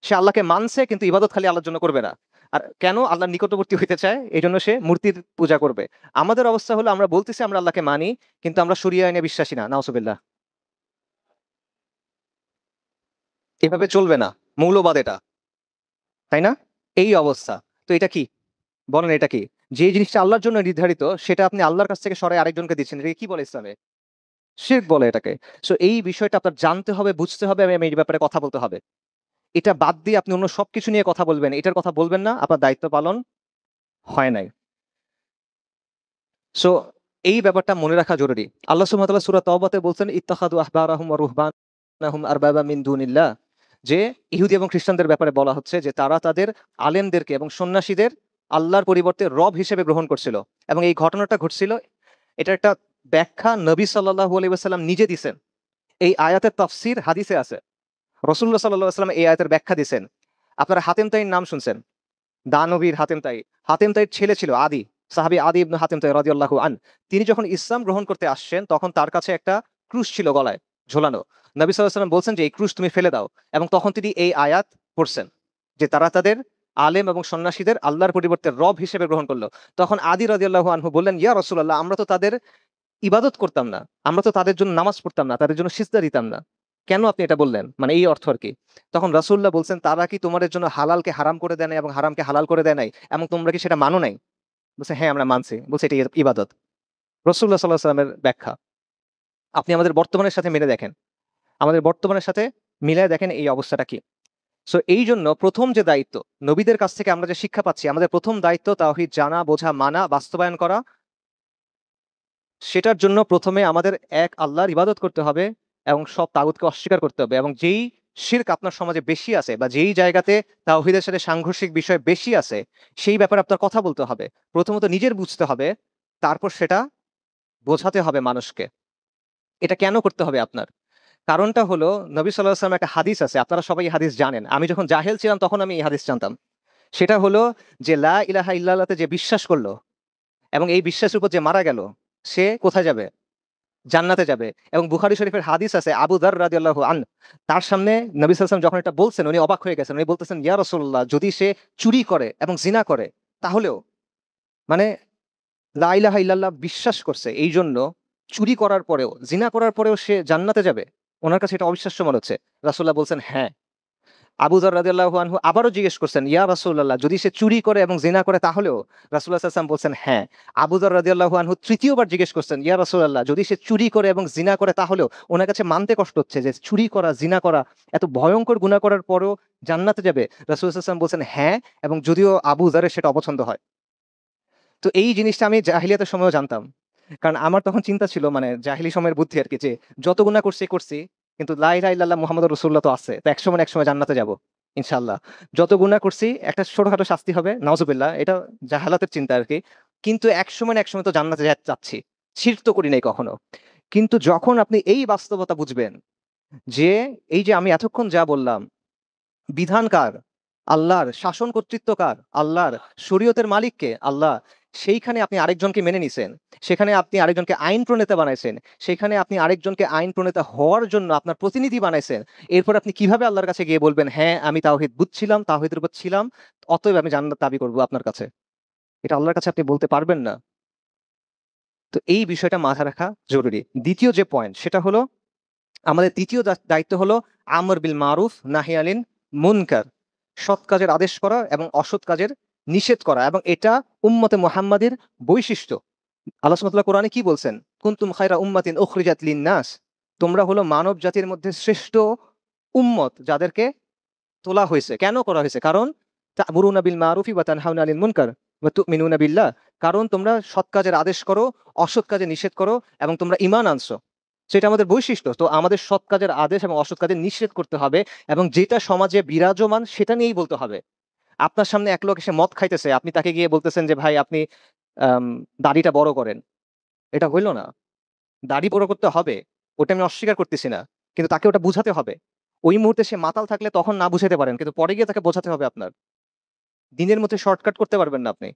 সে আল্লাহকে মানছে কিন্তু ইবাদত খালি আল্লাহর জন্য করবে না। আর কেন? আল্লাহর নিকটবর্তী হইতে চায়, এই জন্য সে মূর্তির পূজা করবে। আমাদের অবস্থা হলো আমরা বলতেছি আমরা আল্লাহকে মানি, কিন্তু আমরা শরিয়া আইনে বিশ্বাসী না, নাউজুবিল্লাহ। এভাবে চলবে না, মৌলবাদ এটা, তাই না? এই অবস্থা। তো এটা কি? বলেন এটা কি? যে জিনিসটা আল্লাহর জন্য নির্ধারিত সেটা আপনি আল্লাহর কাছ থেকে সরায় আরেকজনকে দিচ্ছেন, এটাকে কি বলে ইসলামে? শিরক বলে এটাকে। সো এই বিষয়টা আপনার জানতে হবে, বুঝতে হবে এবং এই ব্যাপারে কথা বলতে হবে। এটা বাদ দিয়ে আপনি অন্য সবকিছু নিয়ে কথা বলবেন, এটার কথা বলবেন না, আপনার দায়িত্ব পালন হয় নাই। সো এই ব্যাপারটা মনে রাখা জরুরি। আল্লাহ সুবহানাহু ওয়া তাআলা সূরা তাওবাতে বলছেন, ইত্তাখাযু আহবারাহুম ওয়া রুহবানাহুম আরবাবা মিন দুনিল্লাহ। যে ইহুদি এবং খ্রিস্টানদের ব্যাপারে বলা হচ্ছে যে তারা তাদের আলেমদেরকে এবং সন্ন্যাসীদের আল্লাহর পরিবর্তে রব হিসেবে গ্রহণ করছিল। এবং এই ঘটনাটা ঘটছিল, এটা একটা ব্যাখ্যা নবী সাল্লাল্লাহু আলাইহি ওয়াসাল্লাম নিজে দিছেন। এই আয়াতের তাফসীর হাদিসে আছে। রাসূলুল্লাহ সাল্লাল্লাহু আলাইহি ওয়াসাল্লাম এই আয়াতের ব্যাখ্যা দিছেন। আপনারা হাতেম তাইর নাম শুনছেন, দানবীর হাতেম তাই। হাতেম তাইর ছেলে ছিল আদি, সাহাবী আদি ইবনে হাতেম তাই রাদিয়াল্লাহু আন। তিনি যখন ইসলাম গ্রহণ করতে আসছেন তখন তার কাছে একটা ক্রুশ ছিল গলায় ঝোলানো। নবী সাল্লাল্লাহু আলাইহি ওয়াসাল্লাম বলছেন যে এই ক্রুশ তুমি ফেলে দাও, এবং তখন তিনি এই আয়াত পড়ছেন যে তারা তাদের আলেম এবং সন্ন্যাসীদের আল্লাহর পরিবর্তে রব হিসেবে গ্রহণ করলো। তখন আদি রাদিয়াল্লাহু আনহু বললেন, ইয়া রাসূলুল্লাহ, আমরা তো তাদের ইবাদত করতাম না, আমরা তো তাদের জন্য নামাজ পড়তাম না, তাদের জন্য সিজদা দিতাম না, কেন আপনি এটা বললেন? মানে এই অর্থ আর কি। তখন রাসূলুল্লাহ বলছেন, তারা কি তোমাদের জন্য হালালকে হারাম করে দেয় নাই এবং হারামকে হালাল করে দেয় নাই, এবং তোমরা কি সেটা মানো নাই? বলছে হ্যাঁ আমরা মানছি। বলছে এটা ইবাদত। রাসূলুল্লাহ সাল্লাল্লাহু আলাইহি ওয়াসাল্লামের ব্যাখ্যা। আপনি আমাদের বর্তমানের সাথে মিলে দেখেন, আমাদের বর্তমানের সাথে মিলায় দেখেন এই অবস্থাটা কি। সো এই জন্য প্রথম যে দায়িত্ব, নবীদের কাছ থেকে আমরা যে শিক্ষা পাচ্ছি, আমাদের প্রথম দায়িত্ব তাওহীদ জানা, বোঝা, মানা, বাস্তবায়ন করা। সেটার জন্য প্রথমে আমাদের এক আল্লাহর ইবাদত করতে হবে এবং সব তাগুতকে অস্বীকার করতে হবে। এবং যেই শিরক আপনার সমাজে বেশি আছে বা যেই জায়গাতে তাওহীদের সাথে সাংঘর্ষিক বিষয় বেশি আছে, সেই ব্যাপারে আপনার কথা বলতে হবে। প্রথমত নিজের বুঝতে হবে, তারপর সেটা বোঝাতে হবে মানুষকে। এটা কেন করতে হবে আপনার? কারণটা হলো, নবী সাল্লাল্লাহু আলাইহি ওয়াসাল্লামের একটা হাদিস আছে, আপনারা সবাই এই হাদিস জানেন। আমি যখন জাহেল ছিলাম তখন আমি এই হাদিস জানতাম। সেটা হলো যে লা ইলাহা ইল্লাল্লাহতে যে বিশ্বাস করলো এবং এই বিশ্বাসের উপর যে মারা গেল, সে কোথায় যাবে? জান্নাতে যাবে। এবং বুখারী শরীফের হাদিস আছে, আবু যর রাদিয়াল্লাহু তার সামনে নবী সাল্লাল্লাহু আলাইহি ওয়াসাল্লাম যখন এটা বলছেন, উনি অবাক হয়ে গেছেন। উনি বলতেছেন, ইয়া রাসূলুল্লাহ, যদি সে চুরি করে এবং জিনা করে তাহলেও? মানে লা ইলাহা ইল্লাল্লাহ বিশ্বাস করছে, এইজন্য চুরি করার পরেও, জিনা করার পরেও সে জান্নাতে যাবে? উনার কাছে এটা অবিশ্বাস্য মনে হচ্ছে। রাসূলুল্লাহ বলছেন হ্যাঁ। আবু যর রাদিয়াল্লাহু আনহু আবারও জিজ্ঞেস করছেন, ইয়া রাসূলুল্লাহ, যদি সে চুরি করে এবং জিনা করে তাহলেও? রাসূলুল্লাহ সাল্লাল্লাহু আলাইহি ওয়াসাল্লাম বলছেন হ্যাঁ। আবু যর রাদিয়াল্লাহু আনহু তৃতীয়বার জিজ্ঞেস করছেন, ইয়া রাসূলুল্লাহ, যদি সে চুরি করে এবং জিনা করে তাহলেও? উনার কাছে মানতে কষ্ট হচ্ছে যে চুরি করা, জিনা করা, এত ভয়ঙ্কর গুনাহ করার পরেও জান্নাতে যাবে? রাসূলুল্লাহ সাল্লাল্লাহু আলাইহি ওয়াসাল্লাম বলছেন হ্যাঁ, এবং যদিও আবু যরের সেটা অপছন্দ হয়। তো এই জিনিসটা আমি জাহিলিয়াতের সময়ও জানতাম। কারণ আমার তখন চিন্তা ছিল, মানে জাহিলি সময়ের বুদ্ধি আরকি, যে যত গুনাহ করছি, কিন্তু লা ইলাহা ইল্লাল্লাহ মুহাম্মাদুর রাসূলুল্লাহ তো আছে। তো একসময় না একসময় জান্নাতে যাবো ইনশাআল্লাহ। যত গুনাহ করছি একটা ছোটখাটো শাস্তি হবে, নাউজুবিল্লাহ, এটা জাহালাতের চিন্তা আরকি। কিন্তু একসময় না একসময় তো জান্নাতে যাচ্ছি। শিরক তো করি নাই কখনো। কিন্তু যখন আপনি এই বাস্তবতা বুঝবেন যে এই যে আমি এতক্ষণ যা বললাম, বিধান কার? আল্লাহর। শাসন কর্তৃত্ব কার? আল্লাহর। শরীয়তের মালিক কে? আল্লাহ। সেইখানে আপনি আরেকজনকে মেনে নিছেন। সেখানে আপনি আরেকজনকে আইন প্রণেতা বানাইছেন। সেখানে আপনি আরেকজনকে আইন প্রণেতা হওয়ার জন্য আপনার প্রতিনিধি বানাইছেন। এরপর আপনি কিভাবে আল্লাহর কাছে গিয়ে বলবেন, হ্যাঁ আমি তাওহীদ বুঝছিলাম, তাওহীদের উপর ছিলাম, অতএব আমি জান্নাত দাবি করব আপনার কাছে? এটা আল্লাহর কাছে আপনি বলতে পারবেন না। তো এই বিষয়টা মাথায় রাখা জরুরি। দ্বিতীয় যে পয়েন্ট সেটা হলো, আমাদের তৃতীয় দায়িত্ব হলো আমর বিল মারুফ নাহি আনিল মুনকার। সৎ কাজের আদেশ করা এবং অসৎ কাজের নিষেধ করা, এবং এটা উম্মতে মুহাম্মাদের বৈশিষ্ট্য। আল্লাহ সুবহানাহু ওয়া তাআলা কোরআনে কি বলছেন? কুনতুম খায়রা উম্মাতিন উখরিজাত লিন-নাস। তোমরা হলো মানব জাতির মধ্যে শ্রেষ্ঠ উম্মত, যাদেরকে তোলা হয়েছে। কেন করা হয়েছে? কারণ তা'মুরুনা বিল মারুফি ওয়া তানহাউনা আনিল মুনকার ওয়া তু'মিনুনা বিল্লাহ। কারণ তোমরা সৎ কাজের আদেশ করো, অসৎ কাজে নিষেধ করো এবং তোমরা ঈমান আনছো। সেটা আমাদের বৈশিষ্ট্য। তো আমাদের সৎ কাজের আদেশ এবং অসৎ কাজের নিষেধ করতে হবে এবং যেটা সমাজে বিরাজমান সেটা নিয়েই বলতে হবে। আপনার সামনে এক লোক এসে মদ খাইতেছে, আপনি তাকে গিয়ে বলতেছেন যে, "ভাই আপনি আম দাড়িটা বড় করেন।" এটা হইল না। দাড়ি বড় করতে হবে। ওটা আমি অস্বীকার করতেছি না। কিন্তু তাকে ওটা বুঝাতে হবে। ওই মুহূর্তে সে মাতাল থাকলে তখন না বুঝাতে পারেন। কিন্তু পরে গিয়ে তাকে বোঝাতে হবে আপনার। দিনের মধ্যে শর্টকাট করতে পারবেন না আপনি।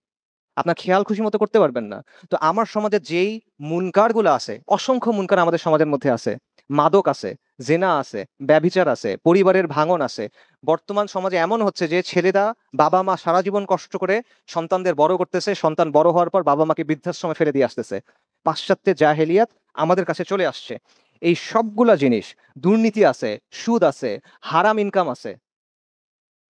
আপনার খেয়াল খুশি মতো করতে পারবেন না। তো আমার সমাজে যেই মুনকার গুলো আছে, অসংখ্য মুনকার আমাদের সমাজের মধ্যে আছে। মাদক আছে, জেনা আছে, ব্যভিচার আছে, পরিবারের ভাঙন আছে। বর্তমান সমাজে এমন হচ্ছে যে ছেলেরা বাবা-মা সারা জীবন কষ্ট করে সন্তানদের বড় করতেছে। সন্তান বড় হওয়ার পর বাবা-মাকে বৃদ্ধাশ্রমে ফেলে দিয়ে আসতেছে। পাশ্চাত্যের জাহেলিয়াত আমাদের কাছে চলে আসছে। এই সবগুলা জিনিস, দুর্নীতি আছে, সুদ আছে, হারাম ইনকাম আছে।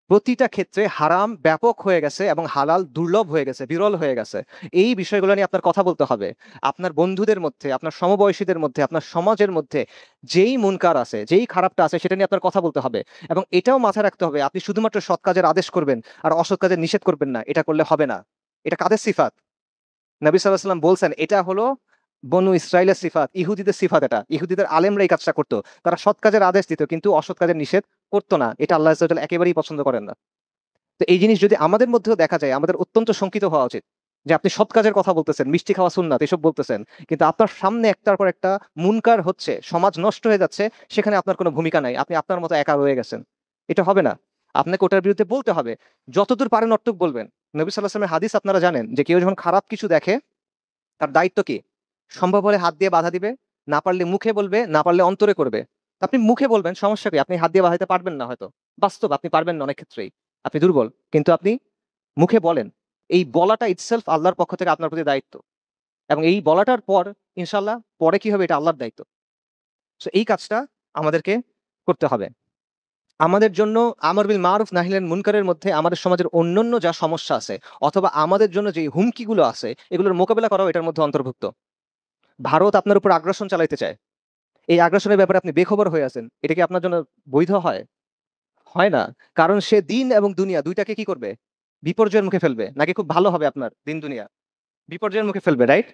প্রতিটা ক্ষেত্রে হারাম ব্যাপক হয়ে গেছে এবং হালাল দুর্লভ হয়ে গেছে, বিরল হয়ে গেছে। এই বিষয়গুলো নিয়ে আপনার কথা বলতে হবে। আপনার বন্ধুদের মধ্যে, আপনার সমবয়সীদের মধ্যে, আপনার সমাজের মধ্যে যেই মুনকার আছে, যেই খারাপটা আছে সেটা নিয়ে আপনার কথা বলতে হবে। এবং এটাও মাথায় রাখতে হবে আপনি শুধুমাত্র সৎ কাজের আদেশ করবেন আর অসৎ কাজের নিষেধ করবেন না। এটা করলে হবে না। এটা কাদের সিফাত? নবী সাল্লাল্লাহু আলাইহি ওয়াসাল্লাম বলছেন এটা হলো বনু ইসরাইলের সিফাত, ইহুদীদের সিফাত এটা। ইহুদীদের আলেমরা এই কাজটা করত। তারা সৎ কাজের আদেশ দিত কিন্তু অসৎ কাজের নিষেধ করত না। এটা আল্লাহ আযজা ওয়া জাল্লা একেবারেই পছন্দ করেন না। তো এই জিনিস যদি আমাদের মধ্যেও দেখা যায়, আমাদের অত্যন্ত শঙ্কিত হওয়া উচিত। যে আপনি সৎ কাজের কথা বলতেছেন, মিষ্টি খাওয়া সুন্নাত এসব বলতেছেন। কিন্তু আপনার সামনে একটার পর একটা মুনকার হচ্ছে, সমাজ নষ্ট হয়ে যাচ্ছে, সেখানে আপনার কোনো ভূমিকা নাই। আপনি আপনার মতো একা রয়ে গেছেন। এটা হবে না। আপনাকে ওটার বিরুদ্ধে বলতে হবে। যতদূর পারেন অতটুক বলবেন। নবী সাল্লাল্লাহু আলাইহি ওয়াসাল্লামের হাদিস আপনারা জানেন যে কেউ যখন খারাপ কিছু দেখে, তার দায়িত্ব কি? সম্ভব হলে হাত দিয়ে বাধা দিবে, না পারলে মুখে বলবে, না পারলে অন্তরে করবে। তো আপনি মুখে বলবেন, সমস্যা কি? আপনি হাত দিয়ে বাধাইতে পারবেন না হয়তো। বাস্তব আপনি পারবেন না অনেক ক্ষেত্রেই। আপনি দুর্বল। কিন্তু আপনি মুখে বলেন। এই বলাটা itself আল্লাহর পক্ষ থেকে আপনার প্রতি দায়িত্ব। এবং এই বলাটার পর ইনশাআল্লাহ পরে কি হবে এটা আল্লাহর দায়িত্ব। সো এই কাজটা আমাদেরকে করতে হবে। আমাদের জন্য আমর বিল মারুফ নাহি আনিল মুনকারের মধ্যে আমাদের সমাজের অন্যান্য যা সমস্যা আছে অথবা আমাদের জন্য যে হুমকিগুলো আছে এগুলোর মোকাবেলা করাও এটার মধ্যে অন্তর্ভুক্ত। ভারত আপনার উপর আগ্রাসন চালাইতে চায়। এই আগ্রাসনের ব্যাপারে আপনি বেখবর হয়ে আছেন। এটা কি আপনার জন্য বৈধ হয়? হয় না। কারণ সে দিন এবং দুনিয়া ২ টাকে কি করবে? বিপর্যয়ের মুখে ফেলবে। নাকি খুব ভালো হবে আপনার দিন দুনিয়া? বিপর্যয়ের মুখে ফেলবে, রাইট?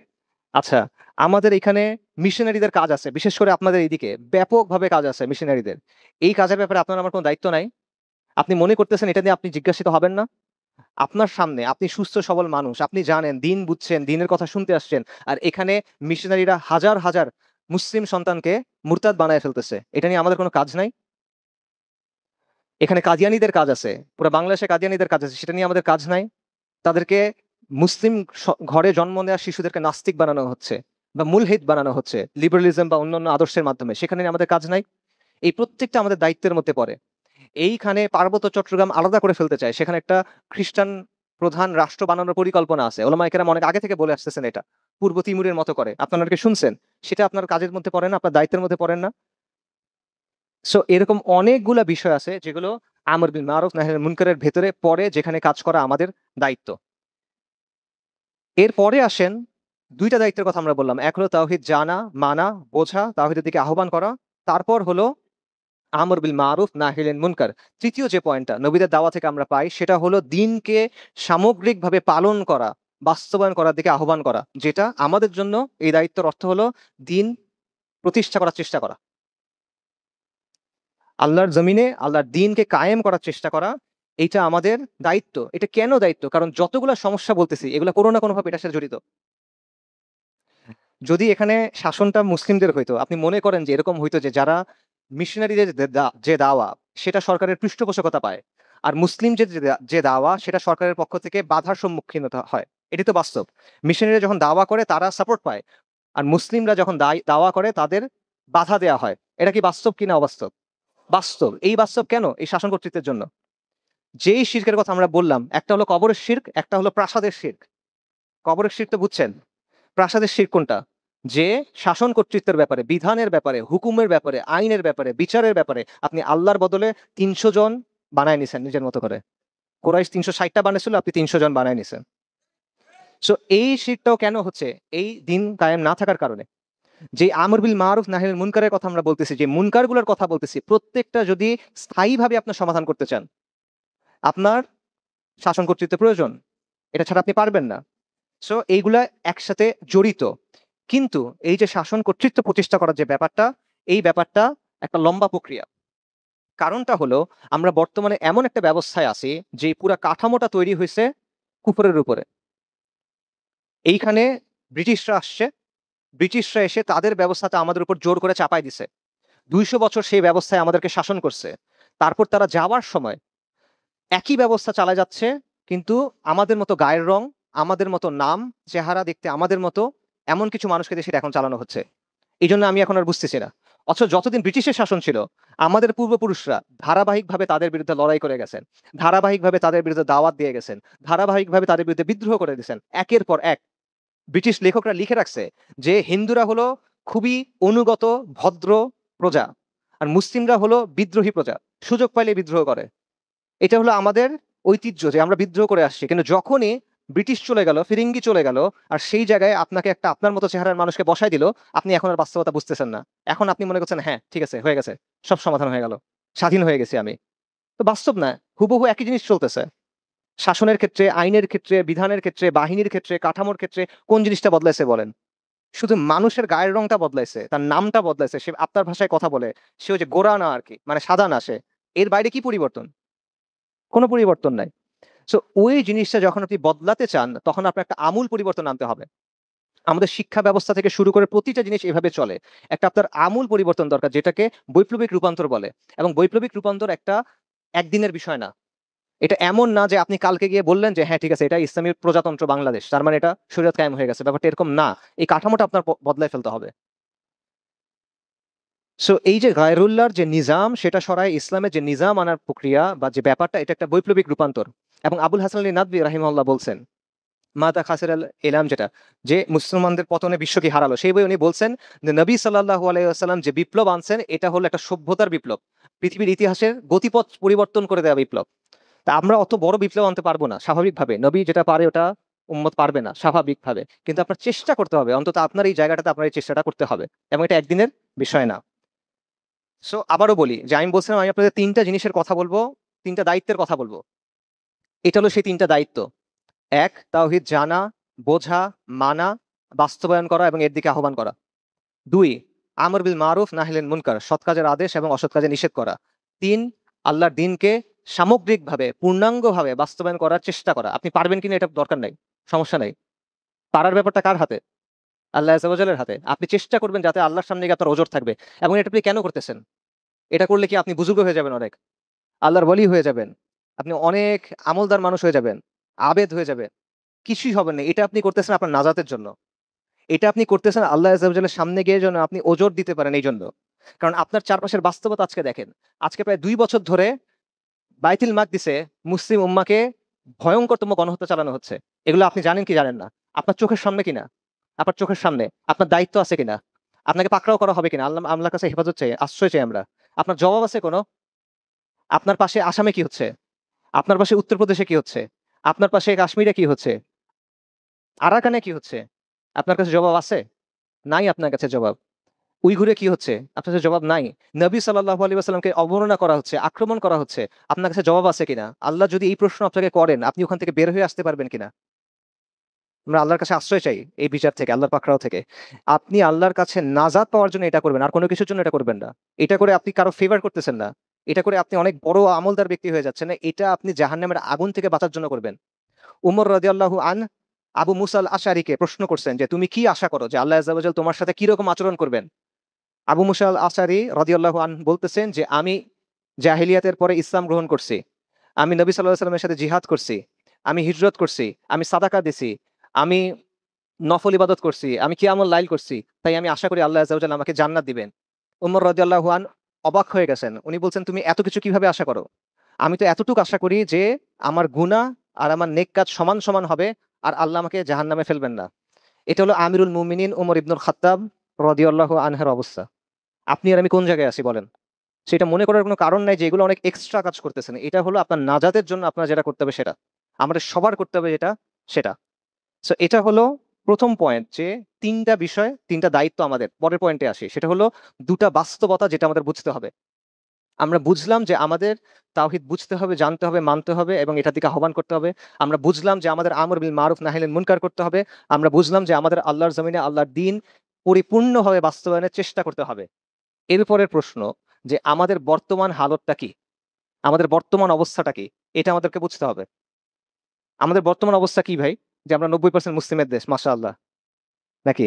আচ্ছা, আমাদের এখানে মিশনারিদের কাজ আছে। বিশেষ করে আপনাদের এইদিকে ব্যাপকভাবে কাজ আছে মিশনারিদের। এই কাজের ব্যাপারে আপনার আমার কোনো দায়িত্ব নাই? আপনি মনে করতেছেন এটা নিয়ে আপনি জিজ্ঞাসিত হবেন না? আপনার সামনে আপনি সুস্থ সবল মানুষ। আপনি জানেন, দিন বুঝছেন, দিনের কথা শুনতে আসছেন। আর এখানে মিশনারিরা হাজার, হাজার মুসলিম সন্তানকে মুরতাদ বানায় ফেলতেছে। এটা নিয়ে আমাদের কোনো কাজ নাই? এখানে কাদিয়ানীদের কাজ আছে। পুরা বাংলাদেশে কাদিয়ানীদের কাজ আছে। সেটা নিয়ে আমাদের কাজ নাই? তাদেরকে মুসলিম ঘরে জন্ম নেওয়া শিশুদেরকে নাস্তিক বানানো হচ্ছে বা মুলহিদ বানানো হচ্ছে লিবারালিজম বা অন্যান্য আদর্শের মাধ্যমে। সেখানে নিয়ে আমাদের কাজ নাই? এই প্রত্যেকটা আমাদের দায়িত্বের মধ্যে পড়ে। এইখানে পার্বত্য চট্টগ্রাম আলাদা করে ফেলতে চায়। সেখানে একটা খ্রিস্টান প্রধান রাষ্ট্র বানানোর পরিকল্পনা আছে। ওলামায়ে কেরাম অনেক আগে থেকে বলে আসতেছেন এটা। পূর্ব তিমুরের মতো করে। আপনারা কি শুনছেন? সেটা আপনার কাজের মধ্যে পড়ে না? আপনার দায়িত্বের মধ্যে পড়েন না? সো এরকম অনেকগুলা বিষয় আছে যেগুলো আমর বিল মারুফ নাহি আনিল মুনকারের ভেতরে পড়ে, যেখানে কাজ করা আমাদের দায়িত্ব। এরপরে আসেন ২ টা দায়িত্বের কথা আমরা বললাম। এক হলো তাওহীদ জানা, মানা, বোঝা, তাওহীদের দিকে আহ্বান করা। তারপর হলো আমর বিল মারুফ নাহি আনিল মুনকার। ৩য় যে পয়েন্টটা নবীদের দাওয়া থেকে আমরা পাই সেটা হলো দিনকে সামগ্রিকভাবে পালন করা, বাস্তবায়ন করার দিকে আহ্বান করা। যেটা আমাদের জন্য এই দায়িত্বের অর্থ হলো দিন প্রতিষ্ঠা করার চেষ্টা করা। আল্লাহর জমিনে আল্লাহর দ্বীনকে কায়েম করার চেষ্টা করা, এইটা আমাদের দায়িত্ব। এটা কেন দায়িত্ব? কারণ যতগুলা সমস্যা বলতেছি এগুলা কোনো না কোনোভাবে এটার সাথে জড়িত। যদি এখানে শাসনটা মুসলিমদের হইতো, আপনি মনে করেন যে এরকম হইতো যে যারা মিশনারিদের যে দাওয়া সেটা সরকারের পৃষ্ঠপোষকতা পায়। আর মুসলিম যে দাওয়া সেটা সরকারের পক্ষ থেকে বাধার সম্মুখীন হতে হয়। এটি তো বাস্তব। মিশনারিরা যখন দাওয়া করে তারা সাপোর্ট পায়। আর মুসলিমরা যখন দাওয়া করে তাদের বাধা দেয়া হয়। এটা কি বাস্তব কিনা অবাস্তব? বাস্তব। এই বাস্তব কেন? এই শাসন কর্তৃত্বের জন্য। যেই শিরকের কথা আমরা বললাম, একটা হলো কবরের শিরক, একটা হলো প্রাসাদের শিরক। কবরের শিরক তো বুঝছেন। প্রাসাদের শিরক কোনটা? যে শাসন কর্তৃত্বের ব্যাপারে, বিধানের ব্যাপারে, হুকুমের ব্যাপারে, আইনের ব্যাপারে, বিচারের ব্যাপারে আপনি আল্লাহর বদলে ৩০০ জন বানায় নিছেন নিজের মতো করে। কুরাইশ ৩৬০ টা বানাইছিল, আপনি ৩০০ জন বানায় নিছেন। সো এই শিরকটাও কেন হচ্ছে? এই দিন কায়েম না থাকার কারণে। যে আমর বিল মারুফ নাহি আনিল মুনকারের কথা আমরা বলতেছি, যে মুনকারগুলোর কথা বলতেছি, প্রত্যেকটা যদি স্থায়ীভাবে আপনার সমাধান করতে চান, আপনার শাসন কর্তৃত্ব প্রয়োজন, এটা ছাড়া আপনি পারবেন না। সো এইগুলা একসাথে জড়িত। কিন্তু এই যে শাসন কর্তৃত্ব প্রতিষ্ঠা করার যে ব্যাপারটা, এই ব্যাপারটা একটা লম্বা প্রক্রিয়া। কারণটা হলো আমরা বর্তমানে এমন একটা ব্যবস্থায় আছি যে পুরা কাঠামোটা তৈরি হয়েছে কুফরের উপরে। এইখানে ব্রিটিশরা আসছে, ব্রিটিশরা এসে তাদের ব্যবস্থাটা আমাদের উপর জোর করে চাপাই দিছে। ২০০ বছর সেই ব্যবস্থায় আমাদেরকে শাসন করছে। তারপর তারা যাওয়ার সময় একই ব্যবস্থা চালায় যাচ্ছে, কিন্তু আমাদের মতো গায়ের রং, আমাদের মতো নাম, চেহারা দেখতে আমাদের মতো এমন কিছু মানুষকে দিয়ে সেটা এখন চালানো হচ্ছে। এই জন্য আমি এখন আর বুঝতেছি না। অথচ যতদিন ব্রিটিশের শাসন ছিল, আমাদের পূর্বপুরুষরা ধারাবাহিকভাবে তাদের বিরুদ্ধে লড়াই করে গেছেন, ধারাবাহিকভাবে তাদের বিরুদ্ধে দাওয়াত দিয়ে গেছেন, ধারাবাহিকভাবে তাদের বিরুদ্ধে বিদ্রোহ করে দিয়েছেন একের পর এক। ব্রিটিশ লেখকরা লিখে রাখছে যে হিন্দুরা হলো খুবই অনুগত ভদ্র প্রজা, আর মুসলিমরা হলো বিদ্রোহী প্রজা, সুযোগ পাইলে বিদ্রোহ করে। এটা হলো আমাদের ঐতিহ্য যে আমরা বিদ্রোহ করে আসছি। কিন্তু যখনই ব্রিটিশ চলে গেল, ফিরিঙ্গি চলে গেল, আর সেই জায়গায় আপনাকে একটা আপনার মতো চেহারার মানুষকে বসাই দিল, আপনি এখন আর বাস্তবতা বুঝতেছেন না। এখন আপনি মনে করছেন হ্যাঁ ঠিক আছে, হয়ে গেছে, সব সমাধান হয়ে গেল, স্বাধীন হয়ে গেছি আমি। তো বাস্তব না, হুবহু একই জিনিস চলতেছে। শাসনের ক্ষেত্রে, আইনের ক্ষেত্রে, বিধানের ক্ষেত্রে, বাহিনীর ক্ষেত্রে, কাঠামোর ক্ষেত্রে কোন জিনিসটা বদলাইছে বলেন? শুধু মানুষের গায়ের রংটা বদলাইছে, তার নামটা বদলাইছে, সে আপনার ভাষায় কথা বলে, সে ওই যে গোরা না আর কি, মানে সাদা না সে। এর বাইরে কি পরিবর্তন? কোনো পরিবর্তন নাই। সো ওই জিনিসটা যখন আপনি বদলাতে চান, তখন আপনার একটা আমূল পরিবর্তন আনতে হবে। আমাদের শিক্ষা ব্যবস্থা থেকে শুরু করে প্রতিটা জিনিস এভাবে চলে। একটা আপনার আমূল পরিবর্তন দরকার, যেটাকে বৈপ্লবিক রূপান্তর বলে। এবং বৈপ্লবিক রূপান্তর একটা একদিনের বিষয় না। এটা এমন না যে আপনি কালকে গিয়ে বললেন যে হ্যাঁ ঠিক আছে, এটা ইসলামী প্রজাতন্ত্র বাংলাদেশ, তার মানে এটা শরীয়ত কায়েম হয়ে গেছে। ব্যাপারটা এরকম না। এই কাঠামোটা আপনার বদলায় ফেলতে হবে। সো এই যে গায়রুল্লাহর যে নিজাম, সেটা সরায় ইসলামের যে নিজাম আনার প্রক্রিয়া বা যে ব্যাপারটা, এটা একটা বৈপ্লবিক রূপান্তর। এবং আবুল হাসান আলী নাদভী রাহিমাহুল্লাহ বলছেন, মাতা খাসির আল এলাম, যেটা যে মুসলমানদের পতনে বিশ্ব কি হারালো, সেই বই উনি বলছেন যে নবী সাল্লাল্লাহু আলাইহি ওয়াসাল্লাম যে বিপ্লব আনছেন, এটা হলো একটা সভ্যতার বিপ্লব, পৃথিবীর ইতিহাসের গতিপথ পরিবর্তন করে দেওয়া বিপ্লব। তা আমরা অত বড় বিপ্লব আনতে পারবো না স্বাভাবিকভাবে, নবী যেটা পারে ওটা উম্মত পারবে না স্বাভাবিকভাবে, কিন্তু আপনার চেষ্টা করতে হবে, অন্তত আপনার এই জায়গাটাতে আপনার এই চেষ্টাটা করতে হবে, এবং এটা একদিনের বিষয় না। সো আবারও বলি যে আমি বলছিলাম আমি আপনাদের তিনটা জিনিসের কথা বলবো, তিনটা দায়িত্বের কথা বলবো। এটা হলো সেই তিনটা দায়িত্ব। এক, তাওহীদ জানা, বোঝা, মানা, বাস্তবায়ন করা এবং এর দিকে আহ্বান করা। দুই, আমর বিল মারুফ নাহিল মুনকার, সৎ কাজের আদেশ এবং অসৎ কাজে নিষেধ করা। তিন, আল্লাহর দিনকে সামগ্রিকভাবে পূর্ণাঙ্গভাবে বাস্তবায়ন করার চেষ্টা করা। আপনি পারবেন কিনা এটা দরকার নাই, সমস্যা নাই। পারার ব্যাপারটা কার হাতে? আল্লাহ আযজা ওয়া জাল্লার হাতে। আপনি চেষ্টা করবেন যাতে আল্লাহর সামনে গিয়ে আপনার ওজর থাকবে। এবং এটা আপনি কেন করতেছেন? এটা করলে কি আপনি বুজুর্গ হয়ে যাবেন অনেক, আল্লাহর ওয়ালি হয়ে যাবেন, আপনি অনেক আমলদার মানুষ হয়ে যাবেন, আবেদ হয়ে যাবেন, কিছুই হবে না। এটা আপনি করতেছেন আপনার নাজাতের জন্য। এটা আপনি করতেছেন আল্লাহ আযজা ওয়া জাল্লার সামনে গিয়ে যেন আপনি ওজর দিতে পারেন এই জন্য। কারণ আপনার চারপাশের বাস্তবতা আজকে দেখেন। আজকে প্রায় ২ বছর ধরে বাইতুল মাকদিসে মুসলিম উম্মাহকে ভয়ংকরতম গণহত্যা চালানো হচ্ছে। এগুলো আপনি জানেন কি জানেন না? আপনার চোখের সামনে কিনা? আপনার চোখের সামনে। আপনার দায়িত্ব আছে কিনা? আপনাকে পাকড়াও করা হবে কিনা? আল্লাহর কাছে হেফাজত চাই, আশ্রয় চাই আমরা। আপনার জবাব আছে কোনো? আপনার পাশে আসামে কি হচ্ছে? আপনার পাশে উত্তরপ্রদেশে কি হচ্ছে? আপনার পাশে কাশ্মীরে কি হচ্ছে? আরাকানে কি হচ্ছে? আপনার কাছে জবাব আছে? নাই আপনার কাছে জবাব। উইঘুরে কি হচ্ছে? আপনার কাছে জবাব নাই। নবী সাল্লাল্লাহু আলাইহি ওয়াসাল্লামকে অবমাননা করা হচ্ছে, আক্রমণ করা হচ্ছে। আপনার কাছে জবাব আছে কিনা? আল্লাহ যদি এই প্রশ্ন আপনাকে করেন, আপনি ওখান থেকে বের হয়ে আসতে পারবেন কিনা? আমরা আল্লাহর কাছে আশ্রয় চাই এই বিচার থেকে, আল্লাহর পাকড়াও থেকে। আপনি আল্লাহর কাছে নাজাত পাওয়ার জন্য এটা করবেন, আর কোনো কিছুর জন্য এটা করবেন না। এটা করে আপনি কারো ফেভার করতেছেন না। এটা করে আপনি অনেক বড় আমলদার ব্যক্তি হয়ে যাচ্ছেন না। এটা আপনি জাহান্নামের আগুন থেকে বাঁচার জন্য করবেন। উমর রাদিয়াল্লাহু আবু মুসা আল আশআরীকে প্রশ্ন করছেন যে তুমি কি আশা করো যে আল্লাহ আযজা ওয়া জাল তোমার সাথে কিরকম আচরণ করবেন? আবু মুসা আল আশআরী রাদিয়াল্লাহু বলতেছেন যে আমি জাহেলিয়াতের পরে ইসলাম গ্রহণ করছি। আমি নবী সাল্লাল্লাহু আলাইহি ওয়াসাল্লামের সাথে জিহাদ করছি। আমি হিজরত করছি। আমি সাদাকা দিছি। আমি নফল ইবাদত করছি। আমি কিয়ামুল লাইল করছি। তাই আমি আশা করি আল্লাহ আযজা ওয়া জাল্লা আমাকে জান্নাত দিবেন। উমর রাদিয়াল্লাহু অবাক হয়ে গেছেন। উনি বলছেন, "তুমি এত কিছু কিভাবে আশা করো?" "আমি তো এতটুকু আশা করি যে আমার গুনাহ আর আমার নেক কাজ সমান, সমান হবে আর আল্লাহ আমাকে জাহান্নামে ফেলবেন না।" এটা হলো আমিরুল মুমিনিন উমর ইবনুল খাত্তাব রাদিয়াল্লাহু আনহুর অবস্থা। আপনি আর আমি কোন জায়গায় আছি বলেন? সেটা মনে করার কোনো কারণ নাই যে এগুলো অনেক এক্সট্রা কাজ করতেছেন। এটা হলো আপনার নাজাতের জন্য আপনার যেটা করতে হবে সেটা। আমাদের সবার করতে হবে যেটা, সেটা। সো এটা হলো ১ম পয়েন্ট যে ৩ টা বিষয়, ৩ টা দায়িত্ব আমাদের। পরের পয়েন্টে আসি। সেটা হলো ২ টা বাস্তবতা যেটা আমাদের বুঝতে হবে। আমরা বুঝলাম যে আমাদের তাওহীদ বুঝতে হবে, জানতে হবে, মানতে হবে এবং এটার দিকে আহ্বান করতে হবে। আমরা বুঝলাম যে আমাদের আমর বিল মারুফ নাহি আনিল মুনকার করতে হবে। আমরা বুঝলাম যে আমাদের আল্লাহর জমিনে আল্লাহর দ্বীন পরিপূর্ণভাবে বাস্তবায়নের চেষ্টা করতে হবে। এরপরের প্রশ্ন যে আমাদের বর্তমান হালতটা কি? আমাদের বর্তমান অবস্থাটা কি? এটা আমাদেরকে বুঝতে হবে। আমাদের বর্তমান অবস্থা কি ভাই? যে আমরা 90% মুসলিমের দেশ, মাশাআল্লাহ। নাকি?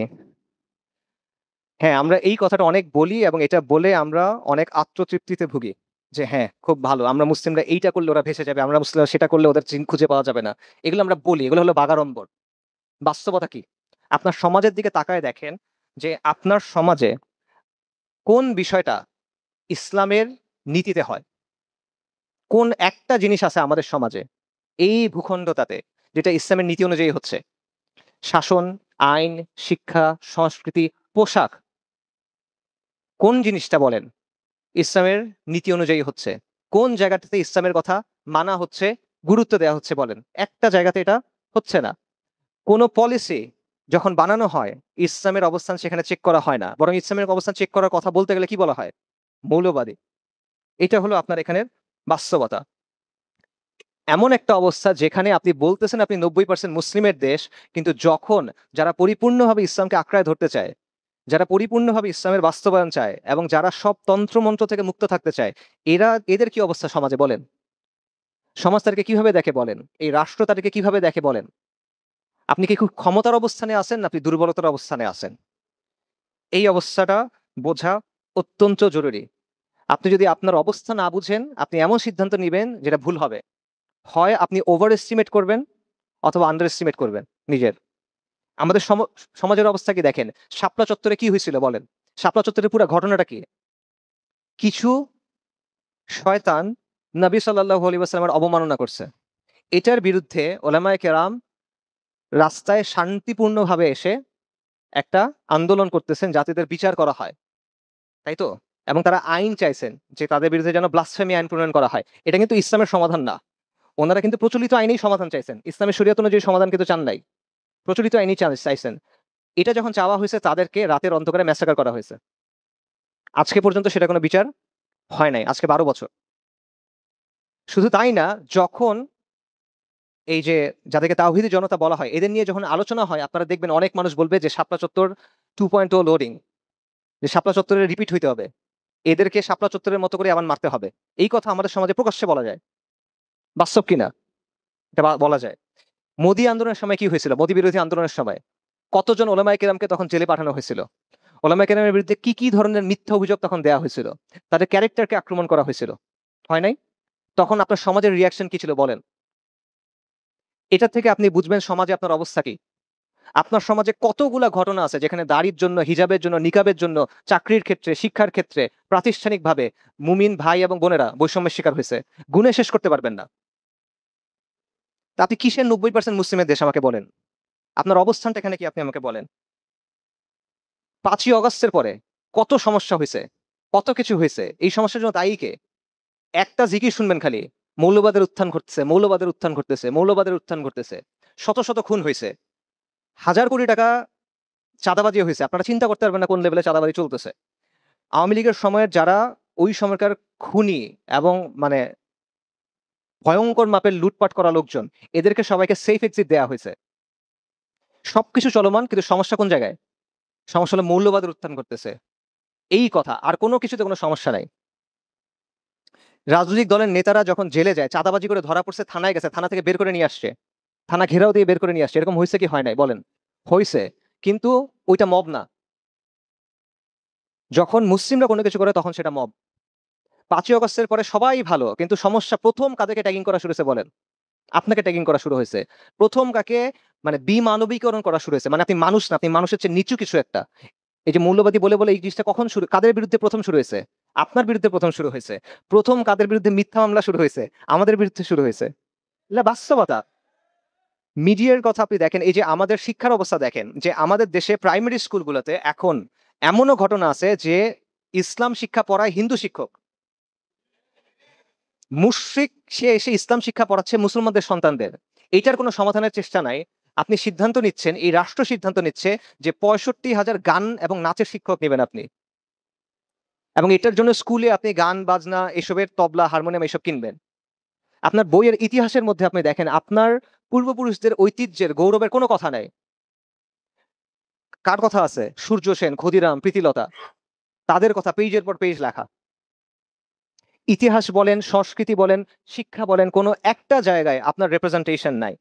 হ্যাঁ, আমরা এই কথাটা অনেক বলি এবং এটা বলে আমরা অনেক আত্মতৃপ্তিতে ভুগি। যে হ্যাঁ, খুব ভালো। আমরা মুসলিমরা এইটা করলে ওরা ভেসে যাবে। আমরা মুসলিমরা সেটা করলে ওদের চিন খুঁজে পাওয়া যাবে না। এগুলো আমরা বলি। এগুলো হলো বাগাড়ম্বর। বাস্তবতা কি? আপনার সমাজের দিকে তাকায় দেখেন যে আপনার সমাজে কোন বিষয়টা ইসলামের নীতিতে হয়? কোন একটা জিনিস আছে আমাদের সমাজে এই ভূখণ্ডটাতে যেটা ইসলামের নীতি অনুযায়ী হচ্ছে? শাসন, আইন, শিক্ষা, সংস্কৃতি, পোশাক। কোন জিনিসটা বলেন ইসলামের নীতি অনুযায়ী হচ্ছে? কোন জায়গাটাতে ইসলামের কথা মানা হচ্ছে, গুরুত্ব দেওয়া হচ্ছে বলেন? একটা জায়গাতে এটা হচ্ছে না। কোনো পলিসি যখন বানানো হয়, ইসলামের অবস্থান সেখানে চেক করা হয় না। বরং ইসলামের অবস্থান চেক করার কথা বলতে গেলে কি বলা হয়? মৌলবাদী। এটা হলো আপনার এখানের বাস্তবতা। এমন একটা অবস্থা যেখানে আপনি বলতেছেন আপনি 90% মুসলিমের দেশ, কিন্তু যখন যারা পরিপূর্ণভাবে ইসলামকে আঁকড়ায় ধরতে চায়, যারা পরিপূর্ণভাবে ইসলামের বাস্তবায়ন চায় এবং যারা সব তন্ত্রমন্ত্র থেকে মুক্ত থাকতে চায়, এদের কি অবস্থা সমাজে বলেন? সমাজ তাদেরকে কিভাবে দেখে বলেন? এই রাষ্ট্র তাদেরকে কিভাবে দেখে বলেন? আপনি কি খুব ক্ষমতার অবস্থানে আছেন না আপনি দুর্বলতার অবস্থানে আছেন? এই অবস্থাটা বোঝা অত্যন্ত জরুরি। আপনি যদি আপনার অবস্থা না বুঝেন, আপনি এমন সিদ্ধান্ত নিবেন যেটা ভুল হবে। হয় আপনি ওভার এস্টিমেট করবেন অথবা আন্ডার এস্টিমেট করবেন নিজের। আমাদের সমাজের অবস্থা কি দেখেন। শাপলা চত্বরে কি হয়েছিল বলেন? শাপলা চত্বরের পুরো ঘটনাটা কি? কিছু শয়তান নবী সাল্লাল্লাহু আলাইহি ওয়াসাল্লামের অবমাননা করছে। এটার বিরুদ্ধে উলামায়ে কেরাম রাস্তায় শান্তিপূর্ণভাবে এসে একটা আন্দোলন করতেছেন যাতে এদের বিচার করা হয়। তাই তো? এবং তারা আইন চাইছেন যে তাদের বিরুদ্ধে যেন ব্লাসফেমি আইন প্রণয়ন করা হয়। এটা কিন্তু ইসলামের সমাধান না। ওনারা কিন্তু প্রচলিত আইনেই সমাধান চাইছেন। ইসলামের শরিয়ত অনুযায়ী সমাধান কিন্তু চান নাই। প্রচলিত আইনই চাইছেন। এটা যখন চাওয়া হয়েছে তাদেরকে রাতের অন্ধকারে ম্যাসাকার করা হয়েছে। আজকে পর্যন্ত সেটা কোনো বিচার হয় নাই। আজকে ১২ বছর। শুধু তাই না, যখন এই যে যাদেরকে তাওহীদি জনতা বলা হয়, এদের নিয়ে যখন আলোচনা হয় আপনারা দেখবেন অনেক মানুষ বলবে যে শাপলা চত্বর 2.0 লোডিং। যে শাপলা চত্বরে রিপিট হইতে হবে। এদেরকে শাপলা চত্বরের মতো করে আবার মারতে হবে। এই কথা আমাদের সমাজে প্রকাশ্যে বলা যায়। বাস্তব কিনা? এটা বলা যায়। মোদী আন্দোলনের সময় কি হয়েছিল? মোদী বিরোধী আন্দোলনের সময় কতজন ওলামায়ে কেরামকে তখন জেলে পাঠানো হয়েছিল? ওলামায়ে কেরামের বিরুদ্ধে কি ধরনের মিথ্যা অভিযোগ তখন দেওয়া হয়েছিল? তাদের ক্যারেক্টারকে আক্রমণ করা হয়েছিল। হয় নাই? তখন আপনার সমাজের রিঅ্যাকশন কি ছিল বলেন? এটা থেকে আপনি বুঝবেন সমাজে আপনার অবস্থা কি। আপনার সমাজে কতগুলা ঘটনা আছে যেখানে দাড়ির জন্য, হিজাবের জন্য, নিকাবের জন্য, চাকরির ক্ষেত্রে, শিক্ষার ক্ষেত্রে, প্রাতিষ্ঠানিকভাবে মুমিন ভাই এবং বোনেরা বৈষম্যের শিকার হয়েছে। গুণে শেষ করতে পারবেন না। তা আপনি কিসের 90% মুসলিমের দেশ আমাকে বলেন? আপনার অবস্থানটা এখানে কি আপনি আমাকে বলেন? ৫ই অগাস্টের পরে কত সমস্যা হইছে, কত কিছু হইছে। এই সমস্যার জন্য দায়ী কে? একটা জিকির শুনবেন খালি। মৌলবাদের উত্থান ঘটতেছে, মৌলবাদের উত্থান ঘটতেছে, মৌলবাদের উত্থান ঘটতেছে। শত, শত খুন হইছে। হাজার কোটি টাকা চাঁদাবাজি হইছে। আপনারা চিন্তা করতে পারবেন না কোন লেভেলে চাঁদাবাজি চলতেছে। আওয়ামী লীগের সময়ের যারা ওই সময়কার খুনি এবং মানে ভয়ংকর মাপের লুটপাট করা লোকজন, এদেরকে সবাইকে সেফ এক্সিট দেয়া হইছে। সবকিছু চলমান কিন্তু সমস্যা কোন জায়গায়? সমস্যা হলো মৌলবাদের উত্থান ঘটতেছে। এই কথা। আর কোন কিছুতে কোন সমস্যা নাই। রাজনৈতিক দলের নেতারা যখন জেলে যায়, চাঁদাবাজি করে ধরা পড়ছে, থানায় গেছে, থানা থেকে বের করে নিয়ে আসছে। থানা ঘেরাও দিয়ে বের করে নিয়ে আসছে। এরকম হইছে কি হয় নাই বলেন? হইছে। কিন্তু ওইটা মব না। যখন মুসলিমরা কোনো কিছু করে তখন সেটা মব। ৫ই অগস্টের পরে সবাই ভালো। কিন্তু সমস্যা ১ম কাদেরকে ট্যাগিং করা শুরু হয়েছে বলেন? আপনাকে ট্যাগিং করা শুরু হয়েছে। ১ম কাকে মানে বিমানবীকরণ করা শুরু হয়েছে। মানে আপনি মানুষ না, আপনি মানুষের চেয়ে নিচু কিছু একটা। এই যে মৌলবাদী বলে এই জিনিসটা কখন কাদের বিরুদ্ধে ১ম শুরু হয়েছে? আপনার বিরুদ্ধে ১ম শুরু হয়েছে। ১ম কাদের বিরুদ্ধে মিথ্যা মামলা শুরু হয়েছে? আমাদের বিরুদ্ধে শুরু হয়েছে। এটা বাস্তবতা। মিডিয়ার কথা আপনি দেখেন, এই যে আমাদের শিক্ষার অবস্থা দেখেন যে আমাদের দেশে প্রাইমারি স্কুলগুলোতে এখন এমনও ঘটনা আছে যে ইসলাম শিক্ষা পড়ায় হিন্দু শিক্ষক। মুশরিক সে এসে ইসলাম শিক্ষা পড়াচ্ছে মুসলমানদের সন্তানদের। এইটার কোনো সমাধানের চেষ্টা নাই। আপনি সিদ্ধান্ত নিচ্ছেন, এই রাষ্ট্র সিদ্ধান্ত নিচ্ছে যে ৬৫,০০০ গান এবং নাচের শিক্ষক নিবেন আপনি। এবং এটার জন্য স্কুলে আপনি গান বাজনা এসবের তবলা হারমোনিয়াম এসব কিনবেন। আপনার বইয়ের ইতিহাসের মধ্যে আপনি দেখেন আপনার পূর্বপুরুষদের ঐতিহ্যের গৌরবের কোনো কথা নাই। কার কথা আছে? সূর্য সেন, ক্ষুদিরাম, প্রীতিলতা, তাদের কথা পেজের পর পেজ লেখা। ইতিহাস বলেন, সংস্কৃতি বলেন, শিক্ষা বলেন, কোনো একটা জায়গায় আপনার রিপ্রেজেন্টেশন নাই।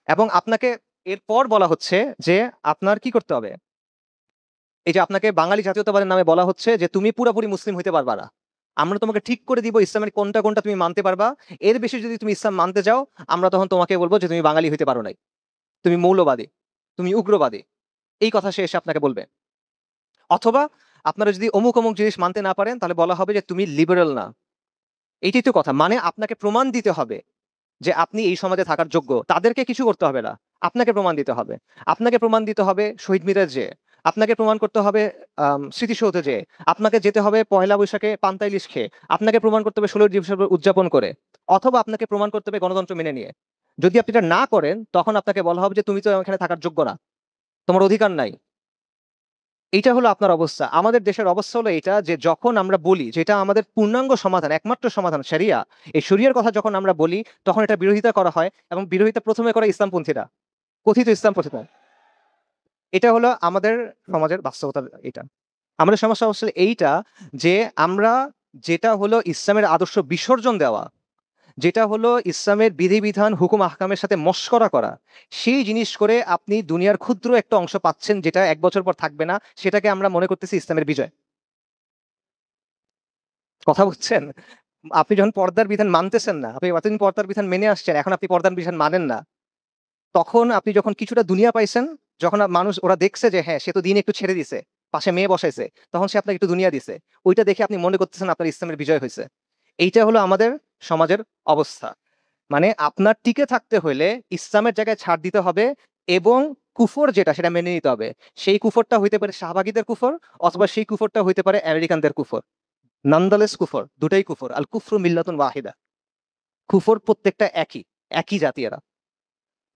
এবং আপনাকে এরপর বলা হচ্ছে যে আপনার কি করতে হবে, এই যে আপনাকে বাঙালি জাতীয়তাবাদের নামে বলা হচ্ছে যে তুমি পুরোপুরি মুসলিম হইতে পারবা না, আমরা তোমাকে ঠিক করে দিব ইসলামের কোনটা কোনটা তুমি মানতে পারবা, এর বেশি যদি তুমি ইসলাম মানতে যাও আমরা তখন তোমাকে বলবো যে তুমি বাঙালি হইতে পারো নাই, তুমি মৌলবাদী, তুমি উগ্রবাদী। এই কথা সে এসে আপনাকে বলবে। অথবা আপনারা যদি অমুক অমুক জিনিস মানতে না পারেন তাহলে বলা হবে যে তুমি লিবারেল না। এইটাই তো কথা, মানে আপনাকে প্রমাণ দিতে হবে যে আপনি এই সমাজে থাকার যোগ্য। তাদেরকে কিছু করতে হবে না, আপনাকে প্রমাণ দিতে হবে। আপনাকে প্রমাণ দিতে হবে শহীদ মিনারে যেয়ে, আপনাকে প্রমাণ করতে হবে স্মৃতিসৌধে যেয়ে, আপনাকে যেতে হবে পয়লা বৈশাখে পান্তা ইলিশ খেয়ে, আপনাকে প্রমাণ করতে হবে 16 ডিসেম্বর উদযাপন করে, অথবা আপনাকে প্রমাণ করতে হবে গণতন্ত্র মেনে নিয়ে। যদি আপনি এটা না করেন তখন আপনাকে বলা হবে যে তুমি তো এখানে থাকার যোগ্য না, তোমার অধিকার নাই। এইটা হলো আপনার অবস্থা। আমাদের দেশের অবস্থা হলো এটা যে যখন আমরা বলি যেটা আমাদের পূর্ণাঙ্গ সমাধান, একমাত্র সমাধান শরিয়া, এই শরিয়ার কথা যখন আমরা বলি তখন এটা বিরোধিতা করা হয়, এবং বিরোধিতা প্রথমে করে ইসলামপন্থীরা, কথিত ইসলামপন্থীরা। এটা হলো আমাদের সমাজের বাস্তবতা। এটা আমাদের সমস্যা হচ্ছে এইটা যে আমরা যেটা হলো ইসলামের আদর্শ বিসর্জন দেওয়া, যেটা হলো ইসলামের বিধিবিধান হুকুম আহকামের সাথে মশকরা করা, সেই জিনিস করে আপনি দুনিয়ার ক্ষুদ্র একটা অংশ পাচ্ছেন যেটা 1 বছর পর থাকবে না, সেটাকে আমরা মনে করতেছি ইসলামের বিজয়। কথা বুঝছেন? আপনি যখন পর্দার বিধান মানতেছেন না, আপনি এতদিন পর্দার বিধান মেনে আসছেন, এখন আপনি পর্দার বিধান মানেন না, তখন আপনি যখন কিছুটা দুনিয়া পাইছেন, যখন মানুষ ওরা দেখছে যে হ্যাঁ সে তো দিন একটু ছেড়ে দিছে, পাশে মেয়ে বসাইছে, তখন সে আপনাকে একটু দুনিয়া দিছে, ওইটা দেখে আপনি মনে করতেছেন আপনার ইসলামের বিজয় হয়েছে। এইটা হলো আমাদের সমাজের অবস্থা। মানে আপনার টিকে থাকতে হলে ইসলামের জায়গায় ছাড় দিতে হবে, এবং কুফর যেটা সেটা মেনে নিতে হবে। সেই কুফরটা হইতে পারে শাহবাগীদের কুফর, অথবা সেই কুফরটা হইতে পারে আমেরিকানদের কুফর। নন্দালেস কুফর, দুটাই কুফর। আল কুফরু মিল্লাতুন ওয়াহিদা। কুফর প্রত্যেকটা একই, একই জাতি এরা।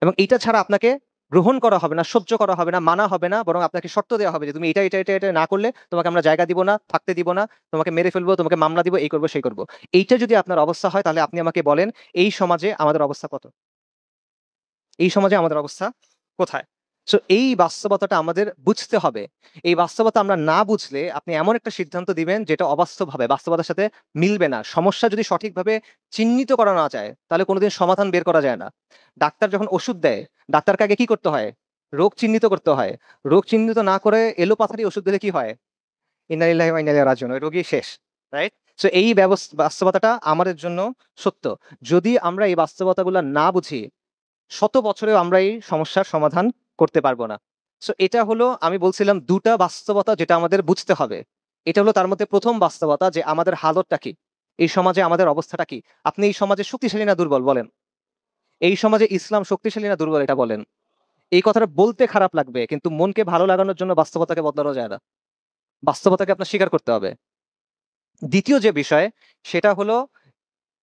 এবং এইটা ছাড়া আপনাকে গ্রহণ করা হবে না, সহ্য করা হবে না, মানা হবে না, বরং আপনাকে শর্ত দেওয়া হবে যে তুমি এটা এটা এটা এটা না করলে তোমাকে আমরা জায়গা দিব না, থাকতে দিব না, তোমাকে মেরে ফেলবো, তোমাকে মামলা দিব, এই করবো সেই করবো। এইটা যদি আপনার অবস্থা হয় তাহলে আপনি আমাকে বলেন এই সমাজে আমাদের অবস্থা কত, এই সমাজে আমাদের অবস্থা কোথায়? সো এই বাস্তবতাটা আমাদের বুঝতে হবে। এই বাস্তবতা আমরা না বুঝলে আপনি এমন একটা সিদ্ধান্ত দিবেন যেটা অবাস্তব হবে, বাস্তবতার সাথে মিলবে না। সমস্যা যদি সঠিকভাবে চিহ্নিত করা না যায় তাহলে কোনোদিন সমাধান বের করা যায় না। ডাক্তার যখন ওষুধ দেয়, ডাক্তারকে আগে কি করতে হয়? রোগ চিহ্নিত করতে হয়। রোগ চিহ্নিত না করে এলোপাথারি ওষুধ দিলে কি হয়? ইন্না লিল্লাহি ওয়া ইন্না ইলাইহি রাজিউন, ওই রোগী শেষ। রাইট? সো এই বাস্তবতাটা আমাদের জন্য সত্য। যদি আমরা এই বাস্তবতাগুলো না বুঝি, শত বছরেও আমরা এই সমস্যার সমাধান করতে পারবো না। সো এটা হলো আমি বলছিলাম দুটা বাস্তবতা যেটা আমাদের বুঝতে হবে। এটা হলো তার মধ্যে প্রথম বাস্তবতা যে আমাদের হালতটা কি, এই সমাজে আমাদের অবস্থাটা কি। আপনি এই সমাজে শক্তিশালী না দুর্বল বলেন? এই সমাজে ইসলাম শক্তিশালী না দুর্বল এটা বলেন? এই কথাটা বলতে খারাপ লাগবে, কিন্তু মনকে ভালো লাগানোর জন্য বাস্তবতাকে বদলানো যায় না। বাস্তবতাকে আপনার স্বীকার করতে হবে। দ্বিতীয় যে বিষয় সেটা হলো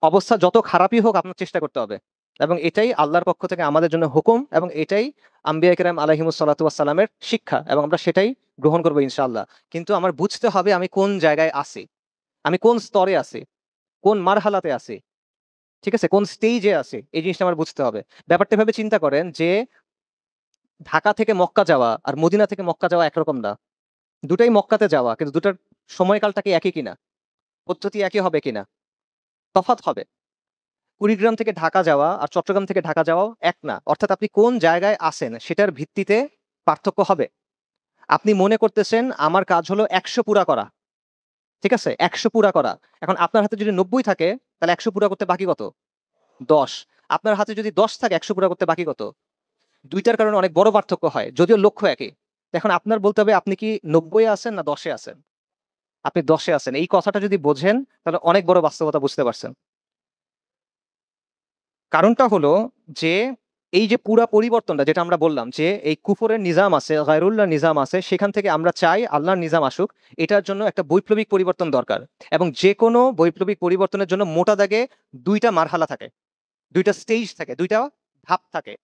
অবস্থা যত খারাপই হোক আপনার চেষ্টা করতে হবে, এবং এটাই আল্লাহর পক্ষ থেকে আমাদের জন্য হুকুম, এবং এটাই আম্বিয়া কেরাম আলাইহিমুস সালাতু ওয়াস সালামের শিক্ষা, এবং আমরা সেটাই গ্রহণ করবো ইনশাআল্লাহ। কিন্তু আমার বুঝতে হবে আমি কোন জায়গায় আছি, আমি কোন স্তরে আছি, কোন মারহালাতে আছি, ঠিক আছে, কোন স্টেজে আছি, এই জিনিসটা আমার বুঝতে হবে। ব্যাপারটা ভাবে চিন্তা করেন যে ঢাকা থেকে মক্কা যাওয়া আর মদিনা থেকে মক্কা যাওয়া একরকম না। দুটাই মক্কাতে যাওয়া, কিন্তু দুটার সময়কালটা কি একই কিনা, পদ্ধতি একই হবে কিনা, তফাৎ হবে। কুড়িগ্রাম থেকে ঢাকা যাওয়া আর চট্টগ্রাম থেকে ঢাকা যাওয়াও এক না। অর্থাৎ আপনি কোন জায়গায় আছেন সেটার ভিত্তিতে পার্থক্য হবে। আপনি মনে করতেছেন আমার কাজ হলো 100 পুরা করা, ঠিক আছে, 100 পুরা করা। এখন আপনার হাতে যদি 90 থাকে তাহলে 100 পুরা করতে বাকি কত? 10। আপনার হাতে যদি 10 থাকে 100 পুরা করতে বাকি কত? দুইটার কারণে অনেক বড় পার্থক্য হয়, যদিও লক্ষ্য একই। এখন আপনার বলতে হবে আপনি কি 90-এ আছেন না 10-এ আছেন। আপনি 10-এ আছেন, এই কথাটা যদি বোঝেন তাহলে অনেক বড় বাস্তবতা বুঝতে পারছেন। কারণটা হলো যে এই যে পুরা পরিবর্তনটা যেটা আমরা বললাম যে এই কুফরের নিজাম আছে, গায়রুল্লাহ নিজাম আছে, সেখান থেকে আমরা চাই আল্লাহর নিজাম আসুক। এটার জন্য একটা বৈপ্লবিক পরিবর্তন দরকার, এবং যে কোনো বৈপ্লবিক পরিবর্তনের জন্য মোটা দাগে দুইটা মারহালা থাকে, দুইটা স্টেজ থাকে, দুইটা ধাপ থাকে।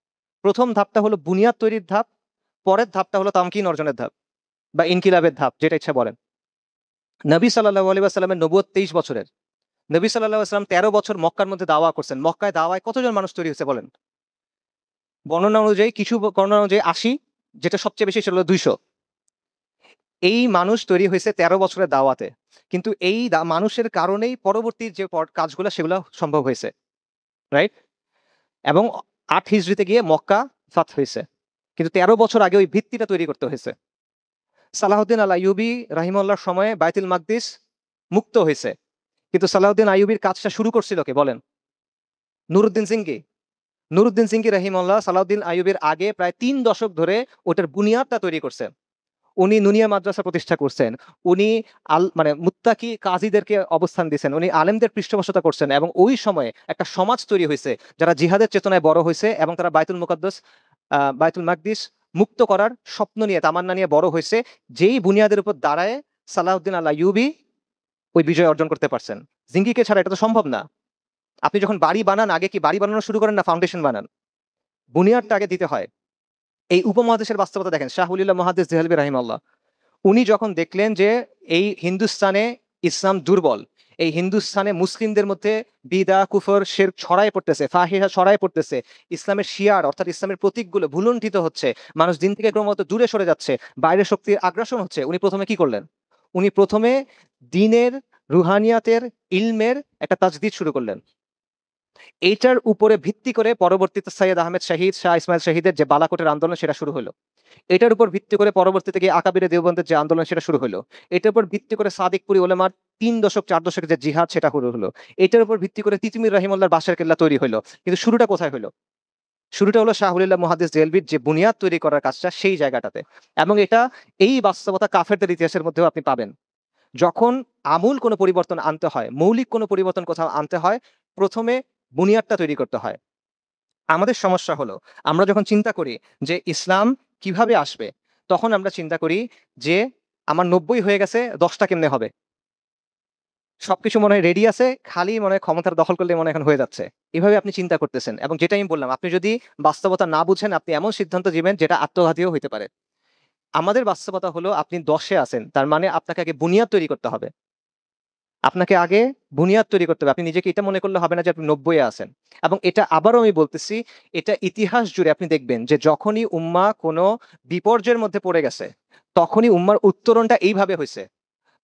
প্রথম ধাপটা হলো বুনিয়াদ তৈরির ধাপ, পরের ধাপটা হলো তামকিন অর্জনের ধাপ বা ইনকিলাবের ধাপ, যেটা ইচ্ছা বলেন। নবী সাল্লাল্লাহু আলাইহি ওয়াসাল্লামের নবুয়ত 23 বছরের। নবী সাল্লাল্লাহু আলাইহি ওয়াসাল্লাম 13 বছর মক্কার মধ্যে দাওয়া করছেন। মক্কায় দাওয়ায় কতজন মানুষ তৈরি হয়েছে বলেন? বর্ণনা অনুযায়ী কিছু বর্ণনা অনুযায়ী 80, যেটা সবচেয়ে বেশি ছিল 200। এই মানুষ তৈরি হয়েছে 13 বছরের দাওয়াতে। কিন্তু এই মানুষের কারণেই পরবর্তী যে কাজগুলো সেগুলো সম্ভব হয়েছে, রাইট? এবং 8 হিজরিতে গিয়ে মক্কা ফাত হয়েছে। কিন্তু 13 বছর আগে ওই ভিত্তিটা তৈরি করতে হয়েছে। সালাহউদ্দিন আল আইয়ুবী রাহিমাহুল্লাহর সময়ে বাইতুল মাকদিস মুক্ত হয়েছে। কিন্তু সালাহউদ্দিন আইয়ুবীর কাজটা শুরু করছিল কে বলেন? নুরুদ্দিন সিংকি। নুরুদ্দিন সিংকি রাহিমাহুল্লাহ সালাহউদ্দিন আইয়ুবীর আগে প্রায় 3 দশক ধরে ওটার বুনিয়াদটা তৈরি করছেন। উনি নুনিয়া মাদ্রাসা প্রতিষ্ঠা করছেন। উনি মানে মুত্তাকি কাজীদেরকে অবস্থান দিয়েছেন। উনি আলেমদের পৃষ্ঠপোষকতা করছেন এবং ওই সময়ে একটা সমাজ তৈরি হয়েছে যারা জিহাদের চেতনায় বড় হয়েছে এবং তারা বাইতুল মুকাদ্দাস বাইতুল মাকদিস মুক্ত করার স্বপ্ন নিয়ে তামান্না নিয়ে বড় হয়েছে। যেই বুনিয়াদের উপর দাঁড়ায় সালাহউদ্দিন আল আইয়ুবী ওই বিজয় অর্জন করতে পারছেন। জিঙ্গিকে ছাড়া এটা তো সম্ভব না। আপনি যখন বাড়ি বানান আগে কি বাড়ি বানানো শুরু করেন না ফাউন্ডেশন বানান? বুনিয়াদটা আগে দিতে হয়। এই উপমহাদেশের বাস্তবতা দেখেন, শাহ ওলিউল্লাহ মুহাদ্দিস দেহলভী রাহিমাহুল্লাহ উনি যখন দেখলেন যে এই হিন্দুস্তানে ইসলাম দুর্বল, এই হিন্দুস্তানে মুসলিমদের মধ্যে বিদা কুফর শিরক ছড়ায় পড়তেছে, ফাহিশা ছড়ায় পড়তেছে, ইসলামের শিয়ার অর্থাৎ ইসলামের প্রতীকগুলো ভুলুণ্ঠিত হচ্ছে, মানুষ দিন থেকে ক্রমাগত দূরে সরে যাচ্ছে, বাইরের শক্তির আগ্রাসন হচ্ছে, উনি প্রথমে কি করলেন? উনি প্রথমে দিনের, রুহানিয়াতের, ইলমের একটা তাজদিদ শুরু করলেন। এইটার উপরে ভিত্তি করে পরবর্তীতে সৈয়দ আহমেদ শহীদ, শাহ ইসমাইল শহীদের যে বালাকোটের আন্দোলন সেটা শুরু হলো। এটার উপর ভিত্তি করে পরবর্তীতে গিয়ে আকাবিরে দেওবন্দের যে আন্দোলন সেটা শুরু হলো। এটার উপর ভিত্তি করে সাদিকপুরি ওলামার 3 দশক 4 দশকের যে জিহাদ সেটা শুরু হলো। এটার উপর ভিত্তি করে তিতুমির রাহিমাহুল্লাহর বাসার কেল্লা তৈরি হলো। কিন্তু শুরুটা কোথায় হলো? শুরুটা হলো শাহ ওলিউল্লাহ মুহাদ্দিস দেহলভীর যে বুনিয়াদ তৈরি করার কাজটা সেই জায়গাটাতে। এবং এটা এই বাস্তবতা কাফেরদের ইতিহাসের মধ্যেও আপনি পাবেন। যখন আমূল কোনো পরিবর্তন আনতে হয়, মৌলিক কোনো পরিবর্তন কোথাও আনতে হয়, প্রথমে বুনিয়াদটা তৈরি করতে হয়। আমাদের সমস্যা হলো আমরা যখন চিন্তা করি যে ইসলাম কিভাবে আসবে, তখন আমরা চিন্তা করি যে আমার 90 হয়ে গেছে, 10টা কেমনে হবে? সবকিছু মনে হয় রেডি আছে, খালি মনে হয় ক্ষমতার দখল করলে মনে হয় এখন হয়ে যাচ্ছে। এভাবে আপনি চিন্তা করতেছেন এবং যেটা আমি বললাম, আপনি যদি বাস্তবতা না বুঝেন আপনি এমন সিদ্ধান্ত দিবেন যেটা আত্মঘাতীও হইতে পারে। আমাদের বাস্তবতা হলো আপনি 10-এ আছেন, তার মানে আপনাকে আগে বুনিয়াদ তৈরি করতে হবে। আপনাকে আগে বুনিয়াদ তৈরি করতে হবে। আপনি নিজেকে এটা মনে করলে হবে না যে আপনি 90-এ আছেন। এবং এটা আবারও আমি বলতেছি, এটা ইতিহাস জুড়ে আপনি দেখবেন যে যখনই উম্মাহ কোনো বিপর্যয়ের মধ্যে পড়ে গেছে, তখনই উম্মার উত্তরণটা এইভাবে হইছে।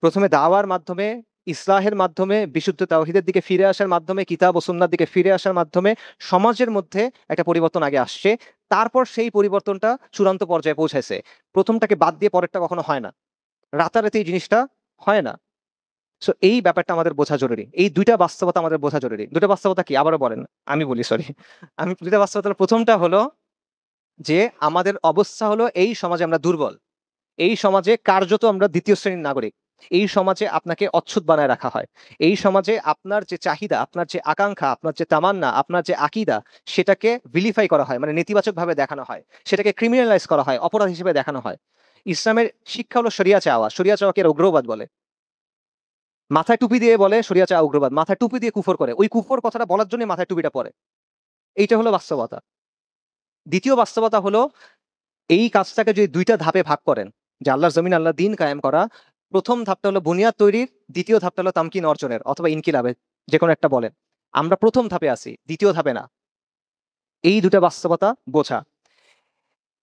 প্রথমে দাওয়ার মাধ্যমে, ইসলাহের মাধ্যমে, বিশুদ্ধ তাওহীদের দিকে ফিরে আসার মাধ্যমে, কিতাব ও সুন্নাহর দিকে ফিরে আসার মাধ্যমে সমাজের মধ্যে একটা পরিবর্তন আগে আসছে। তারপর সেই পরিবর্তনটা চূড়ান্ত পর্যায়ে পৌঁছাইছে। প্রথমটাকে বাদ দিয়ে পরেরটা কখনো হয় না। রাতারাতি এই জিনিসটা হয় না। সো এই ব্যাপারটা আমাদের বোঝা জরুরি। এই ২টা বাস্তবতা আমাদের বোঝা জরুরি। ২টা বাস্তবতা কি? আবারও বলেন। আমি বলি, সরি। আমি ২টা বাস্তবতার ১ম টা হলো যে আমাদের অবস্থা হলো এই সমাজে আমরা দুর্বল। এই সমাজে কার্যত আমরা ২য় শ্রেণীর নাগরিক। এই সমাজে আপনাকে অচ্ছুত বানায় রাখা হয়। এই সমাজে আপনার যে চাহিদা, আপনার যে আকাঙ্ক্ষা, আপনার যে তামান্না, আপনার যে আকীদা সেটাকে ভিলিফাই করা হয়। মানে নেতিবাচকভাবে দেখানো হয়। সেটাকে ক্রিমিনালাইজ করা হয়, অপরাধ হিসেবে দেখানো হয়। ইসলামের শিক্ষা হলো শরিয়া চাওয়া। শরিয়া চাওয়াকে এরা উগ্রবাদ বলে। মাথায় টুপি দিয়ে বলে শরিয়া চা উগ্রবাদ, মাথায় টুপি দিয়ে কুফর করে, ওই কুফর কথাটা বলার জন্য মাথায় টুপিটা পরে। এইটা হলো বাস্তবতা। দ্বিতীয় বাস্তবতা হলো এই কাজটাকে যদি ২টা ধাপে ভাগ করেন, যে আল্লাহর জমিন আল্লাহর দিন কায়েম করা, প্রথম ধাপটা হলো বুনিয়াদ তৈরির, দ্বিতীয় ধাপটা হলো তামকিন অর্জনের অথবা ইনকিলাবের, যে কোনো একটা বলেন। আমরা প্রথম ধাপে আছি, দ্বিতীয় ধাপে না। এই ২টা বাস্তবতা বোঝা।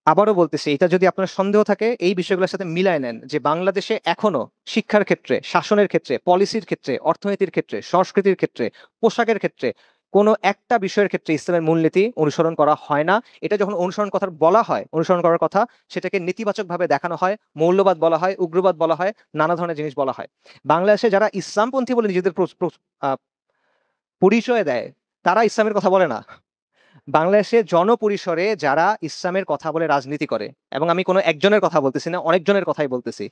আবারও বলতেছি, এটা যদি আপনার সন্দেহ থাকে এই বিষয়গুলোর সাথে মিলায় নেন যে বাংলাদেশে এখনো শিক্ষার ক্ষেত্রে, শাসনের ক্ষেত্রে, পলিসির ক্ষেত্রে, অর্থনীতির ক্ষেত্রে, সংস্কৃতির ক্ষেত্রে, পোশাকের ক্ষেত্রে কোনো একটা বিষয়ের ক্ষেত্রে ইসলামের মূলনীতি অনুসরণ করা হয় না। এটা যখন অনুসরণ কথা বলা হয়, অনুসরণ করার কথা, সেটাকে নেতিবাচকভাবে দেখানো হয়, মৌলবাদ বলা হয়, উগ্রবাদ বলা হয়, নানা ধরনের জিনিস বলা হয়। বাংলাদেশে যারা ইসলামপন্থী বলে নিজেদের পরিচয় দেয়, তারা ইসলামের কথা বলে না। বাংলাদেশে জনপরিসরে যারা ইসলামের কথা বলে রাজনীতি করে, এবং আমি কোনো একজনের কথা বলতেছি না, অনেকজনের কথাই বলতেছি,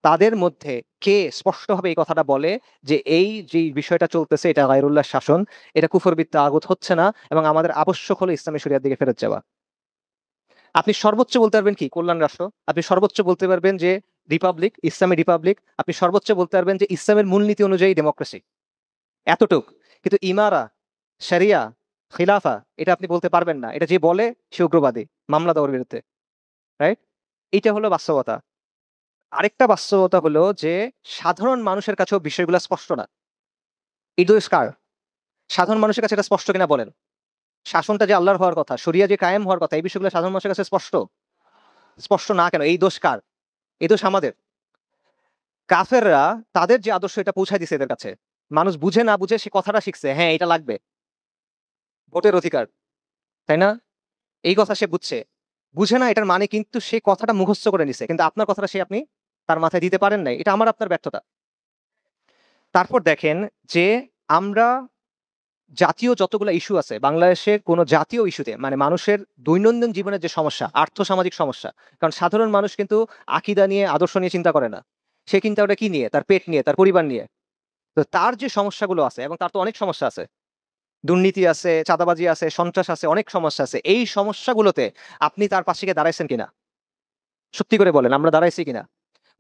তাদের মধ্যে কে স্পষ্টভাবে এই কথাটা বলে যে এই যে বিষয়টা চলতেছে এটা গায়রুল্লাহ শাসন, এটা কুফরবিদ্যা আগত হচ্ছে না এবং আমাদের আবশ্যক হলো ইসলামী শরিয়ার দিকে ফেরত যাওয়া? আপনি সর্বোচ্চ বলতে পারবেন কি কল্যাণ রাষ্ট্র, আপনি সর্বোচ্চ বলতে পারবেন যে রিপাবলিক, ইসলামী রিপাবলিক, আপনি সর্বোচ্চ বলতে পারবেন যে ইসলামের মূলনীতি অনুযায়ী ডেমোক্রেসি, এতটুক। কিন্তু ইমারা, শরিয়া, খিলাফা এটা আপনি বলতে পারবেন না। এটা যে বলে সে উগ্রবাদী, মামলা দেওয়ার বিরুদ্ধে, রাইট? এইটা হলো বাস্তবতা। আরেকটা বাস্তবতা হলো যে সাধারণ মানুষের কাছেও বিষয়গুলো স্পষ্ট না। এই দোষ কার? সাধারণ মানুষের কাছে এটা স্পষ্ট কিনা বলেন? শাসনটা যে আল্লাহর হওয়ার কথা, শরিয়া যে কায়েম হওয়ার কথা, এই বিষয়গুলো সাধারণ মানুষের কাছে স্পষ্ট? স্পষ্ট না কেন? এই দোষ কার? এই দোষ আমাদের। কাফেররা তাদের যে আদর্শ এটা পৌঁছায় দিছে এদের কাছে। মানুষ বুঝে না বুঝে সে কথাটা শিখছে। হ্যাঁ, এটা লাগবে। ভোটের অধিকার, তাই না? এই কথা সে বুঝছে। বুঝে না এটার মানে কিন্তু সে কথাটা মুখস্থ করে নিছে। কিন্তু আপনার কথাটা আপনি তার মাথায় দিতে পারেন নাই। এটা আমার আপনার ব্যর্থতা। তারপর দেখেন যে আমরা জাতীয় যতগুলা ইস্যু আছে, বাংলাদেশের কোনো জাতীয় ইস্যুতে মানে মানুষের দৈনন্দিন জীবনের যে সমস্যা, আর্থসামাজিক সমস্যা। কারণ সাধারণ মানুষ কিন্তু আকীদা নিয়ে, আদর্শ নিয়ে চিন্তা করে না। সে চিন্তা করে কি নিয়ে? তার পেট নিয়ে, তার পরিবার নিয়ে। তো তার যে সমস্যাগুলো আছে এবং তার তো অনেক সমস্যা আছে। দুর্নীতি আছে, চাঁদাবাজি আছে, সন্ত্রাস আছে, অনেক সমস্যা আছে। এই সমস্যাগুলোতে আপনি তার পাশে গিয়ে দাঁড়াইছেন কিনা? সত্যি করে বলেন, আমরা দাঁড়াইছি কিনা?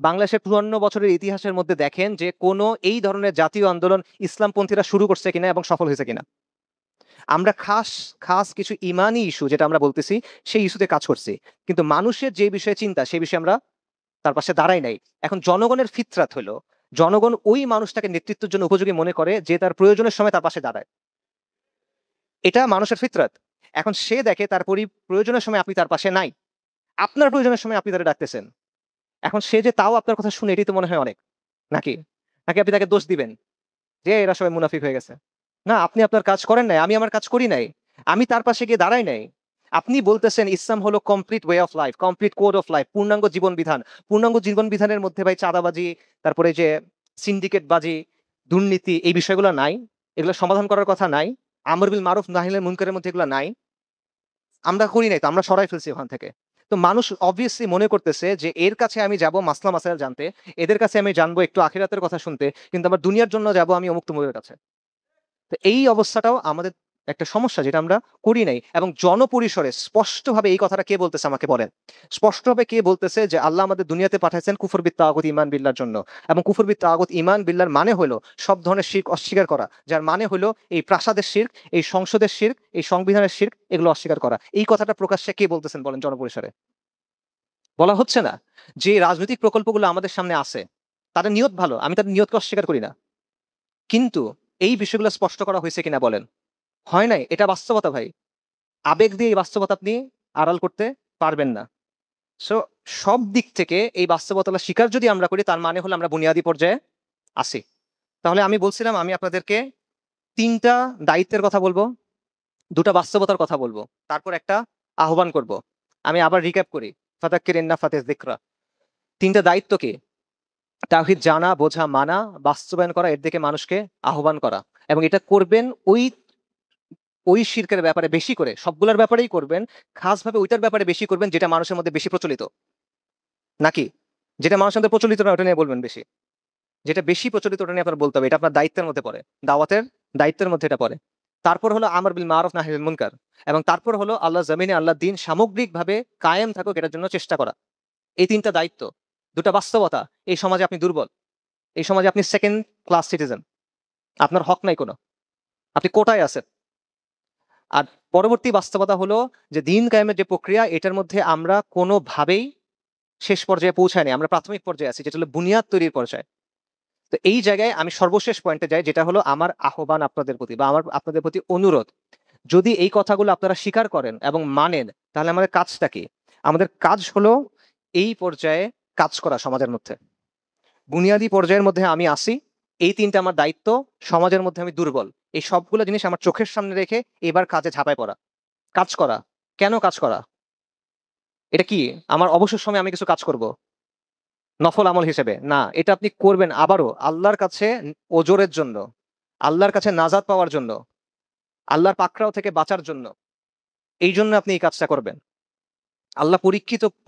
বাংলাদেশের ৫৪ বছরের ইতিহাসের মধ্যে দেখেন যে কোনো এই ধরনের জাতীয় আন্দোলন ইসলামপন্থীরা শুরু করছে কিনা এবং সফল হয়েছে কিনা। আমরা খাস খাস কিছু ইমানি ইস্যু যেটা আমরা বলতেছি, সেই ইস্যুতে কাজ করছি। কিন্তু মানুষের যে বিষয়ে চিন্তা, সেই বিষয়ে আমরা তার পাশে দাঁড়াই নাই। এখন জনগণের ফিতরাত হলো, জনগণ ওই মানুষটাকে নেতৃত্বের জন্য উপযোগী মনে করে যে তার প্রয়োজনের সময় তার পাশে দাঁড়ায়। এটা মানুষের ফিতরাত। এখন সে দেখে তার প্রয়োজনের সময় আপনি তার পাশে নাই। আপনার প্রয়োজনের সময় আপনি তারে ডাকতেছেন। এখন সে যে তাও আপনার কথা শুনে এটাই তো মনে হয় অনেক। নাকি? নাকি আপনি তাকে দোষ দিবেন যে এরা সবাই মুনাফিক হয়ে গেছে? না, আপনি আপনার কাজ করেন নাই। আমি আমার কাজ করি নাই। আমি তার পাশে গিয়ে দাঁড়াই নাই। আপনি বলতেছেন ইসলাম হলো complete way of life, complete code of life, পূর্ণাঙ্গ জীবন বিধান। পূর্ণাঙ্গ জীবন বিধানের মধ্যে ভাই চাঁদাবাজি, তারপরে যে সিন্ডিকেটবাজি, দুর্নীতি এই বিষয়গুলো নাই। এগুলো সমাধান করার কথা নাই। আমর বিল মারুফ নাহিল মুনকারের মধ্যে এগুলো নাই। আমরা করি নাই তো আমরা সরাই ফেলছি ওখান থেকে। তো মানুষ অবভিয়াসলি মনে করতেছে যে এর কাছে আমি যাব মাসলা মাসাইল জানতে, এদের কাছে আমি জানবো একটু আখিরাতের কথা শুনতে, কিন্তু আমার দুনিয়ার জন্য যাব আমি অমুক তমুকের কাছে। তো এই অবস্থাটাও আমাদের একটা সমস্যা যেটা আমরা করি নাই। এবং জনপরিসরে স্পষ্টভাবে এই কথাটা কে বলতেছে আমাকে বলেন? স্পষ্টভাবে কে বলতেছে যে আল্লাহ আমাদের দুনিয়াতে পাঠাইছেন কুফর বিত তাগুত ঈমান বিল্লাহর জন্য। এবং কুফর বিত তাগুত ঈমান বিল্লাহর মানে হলো সব ধরনের শিরক অস্বীকার করা। যার মানে হলো এই প্রাসাদের শিরক, এই সংসদের শিরক, এই সংবিধানের শিরক এগুলো অস্বীকার করা। এই কথাটা প্রকাশ্যে কে বলতেছেন বলেন জনপরিসরে? বলা হচ্ছে না। যে রাজনৈতিক প্রকল্পগুলো আমাদের সামনে আছে, তাদের নিয়ত ভালো। আমি তাদের নিয়তকে অস্বীকার করি না। কিন্তু এই বিষয়গুলো স্পষ্ট করা হয়েছে কিনা বলেন? হয় নাই। এটা বাস্তবতা ভাই। আবেগ দিয়ে এই বাস্তবতা আপনি আড়াল করতে পারবেন না। সো সব দিক থেকে এই বাস্তবতা স্বীকার যদি আমরা করি তার মানে হলো আমরা বুনিয়াদি পর্যায়ে আছি। তাহলে আমি বলছিলাম আমি আপনাদেরকে ৩ টা দায়িত্বের কথা বলবো, ২ টা বাস্তবতার কথা বলবো। তারপর একটা আহ্বান করব। আমি আবার রিক্যাপ করি। ফাযাক্কির ইন নাফাতিয যিকরা। ৩ টা দায়িত্ব কি? তাওহীদ জানা, বোঝা, মানা, বাস্তবায়ন করা, এর দিকে মানুষকে আহ্বান করা। এবং এটা করবেন ওই শিরকের ব্যাপারে বেশি করে, সবগুলোর ব্যাপারেই করবেন। খাসভাবে ওইটার ব্যাপারে বেশি করবেন যেটা মানুষের মধ্যে বেশি প্রচলিত। নাকি? যেটা মানুষের মধ্যে প্রচলিত না ওটা নিয়ে বলবেন বেশি। যেটা বেশি প্রচলিত ওটা নিয়ে আপনার বলতে হবে। এটা আপনার দায়িত্বের মধ্যে পড়ে। দাওয়াতের দায়িত্বের মধ্যে এটা পড়ে। তারপর হলো আমর বিল মারুফ নাহি আনিল মুনকার। এবং তারপর হলো আল্লাহর জমিনে আল্লাহর দ্বীন সামগ্রিকভাবে কায়েম থাকুক এটার জন্য চেষ্টা করা। এই ৩ টা দায়িত্ব, ২ টা বাস্তবতা। এই সমাজে আপনি দুর্বল। এই সমাজে আপনি সেকেন্ড ক্লাস সিটিজেন। আপনার হক নাই কোনো। আপনি কোটায় আছেন। আর পরবর্তী বাস্তবতা হলো যে দিন কায়েমের যে প্রক্রিয়া এটার মধ্যে আমরা কোনোভাবেই শেষ পর্যায়ে পৌঁছায়নি। আমরা প্রাথমিক পর্যায়ে আছি যেটা হলো বুনিয়াদ তৈরির পর্যায়ে। তো এই জায়গায় আমি সর্বশেষ পয়েন্টে যাই যেটা হলো আমার আহ্বান আপনাদের প্রতি বা আমার আপনাদের প্রতি অনুরোধ। যদি এই কথাগুলো আপনারা স্বীকার করেন এবং মানেন তাহলে আমাদের কাজটা কি? আমাদের কাজ হলো এই পর্যায়ে কাজ করা সমাজের মধ্যে। বুনিয়াদি পর্যায়ের মধ্যে আমি আসি। এই ৩ টা আমার দায়িত্ব। সমাজের মধ্যে আমি দুর্বল। এই সবগুলো জিনিস আমার চোখের সামনে রেখে এবার কাজে ঝাঁপায় পড়া। কাজ করা। কেন কাজ করা? এটা কি? আমার অবসর সময়ে আমি কিছু কাজ করব। নফল আমল হিসেবে। না, এটা আপনি করবেন আবারও আল্লাহর কাছে ওজরের জন্য। আল্লাহর কাছে নাজাত পাওয়ার জন্য। আল্লাহর পাকড়াও থেকে বাঁচার জন্য। এইজন্য আপনি এই কাজটা করবেন। আল্লাহ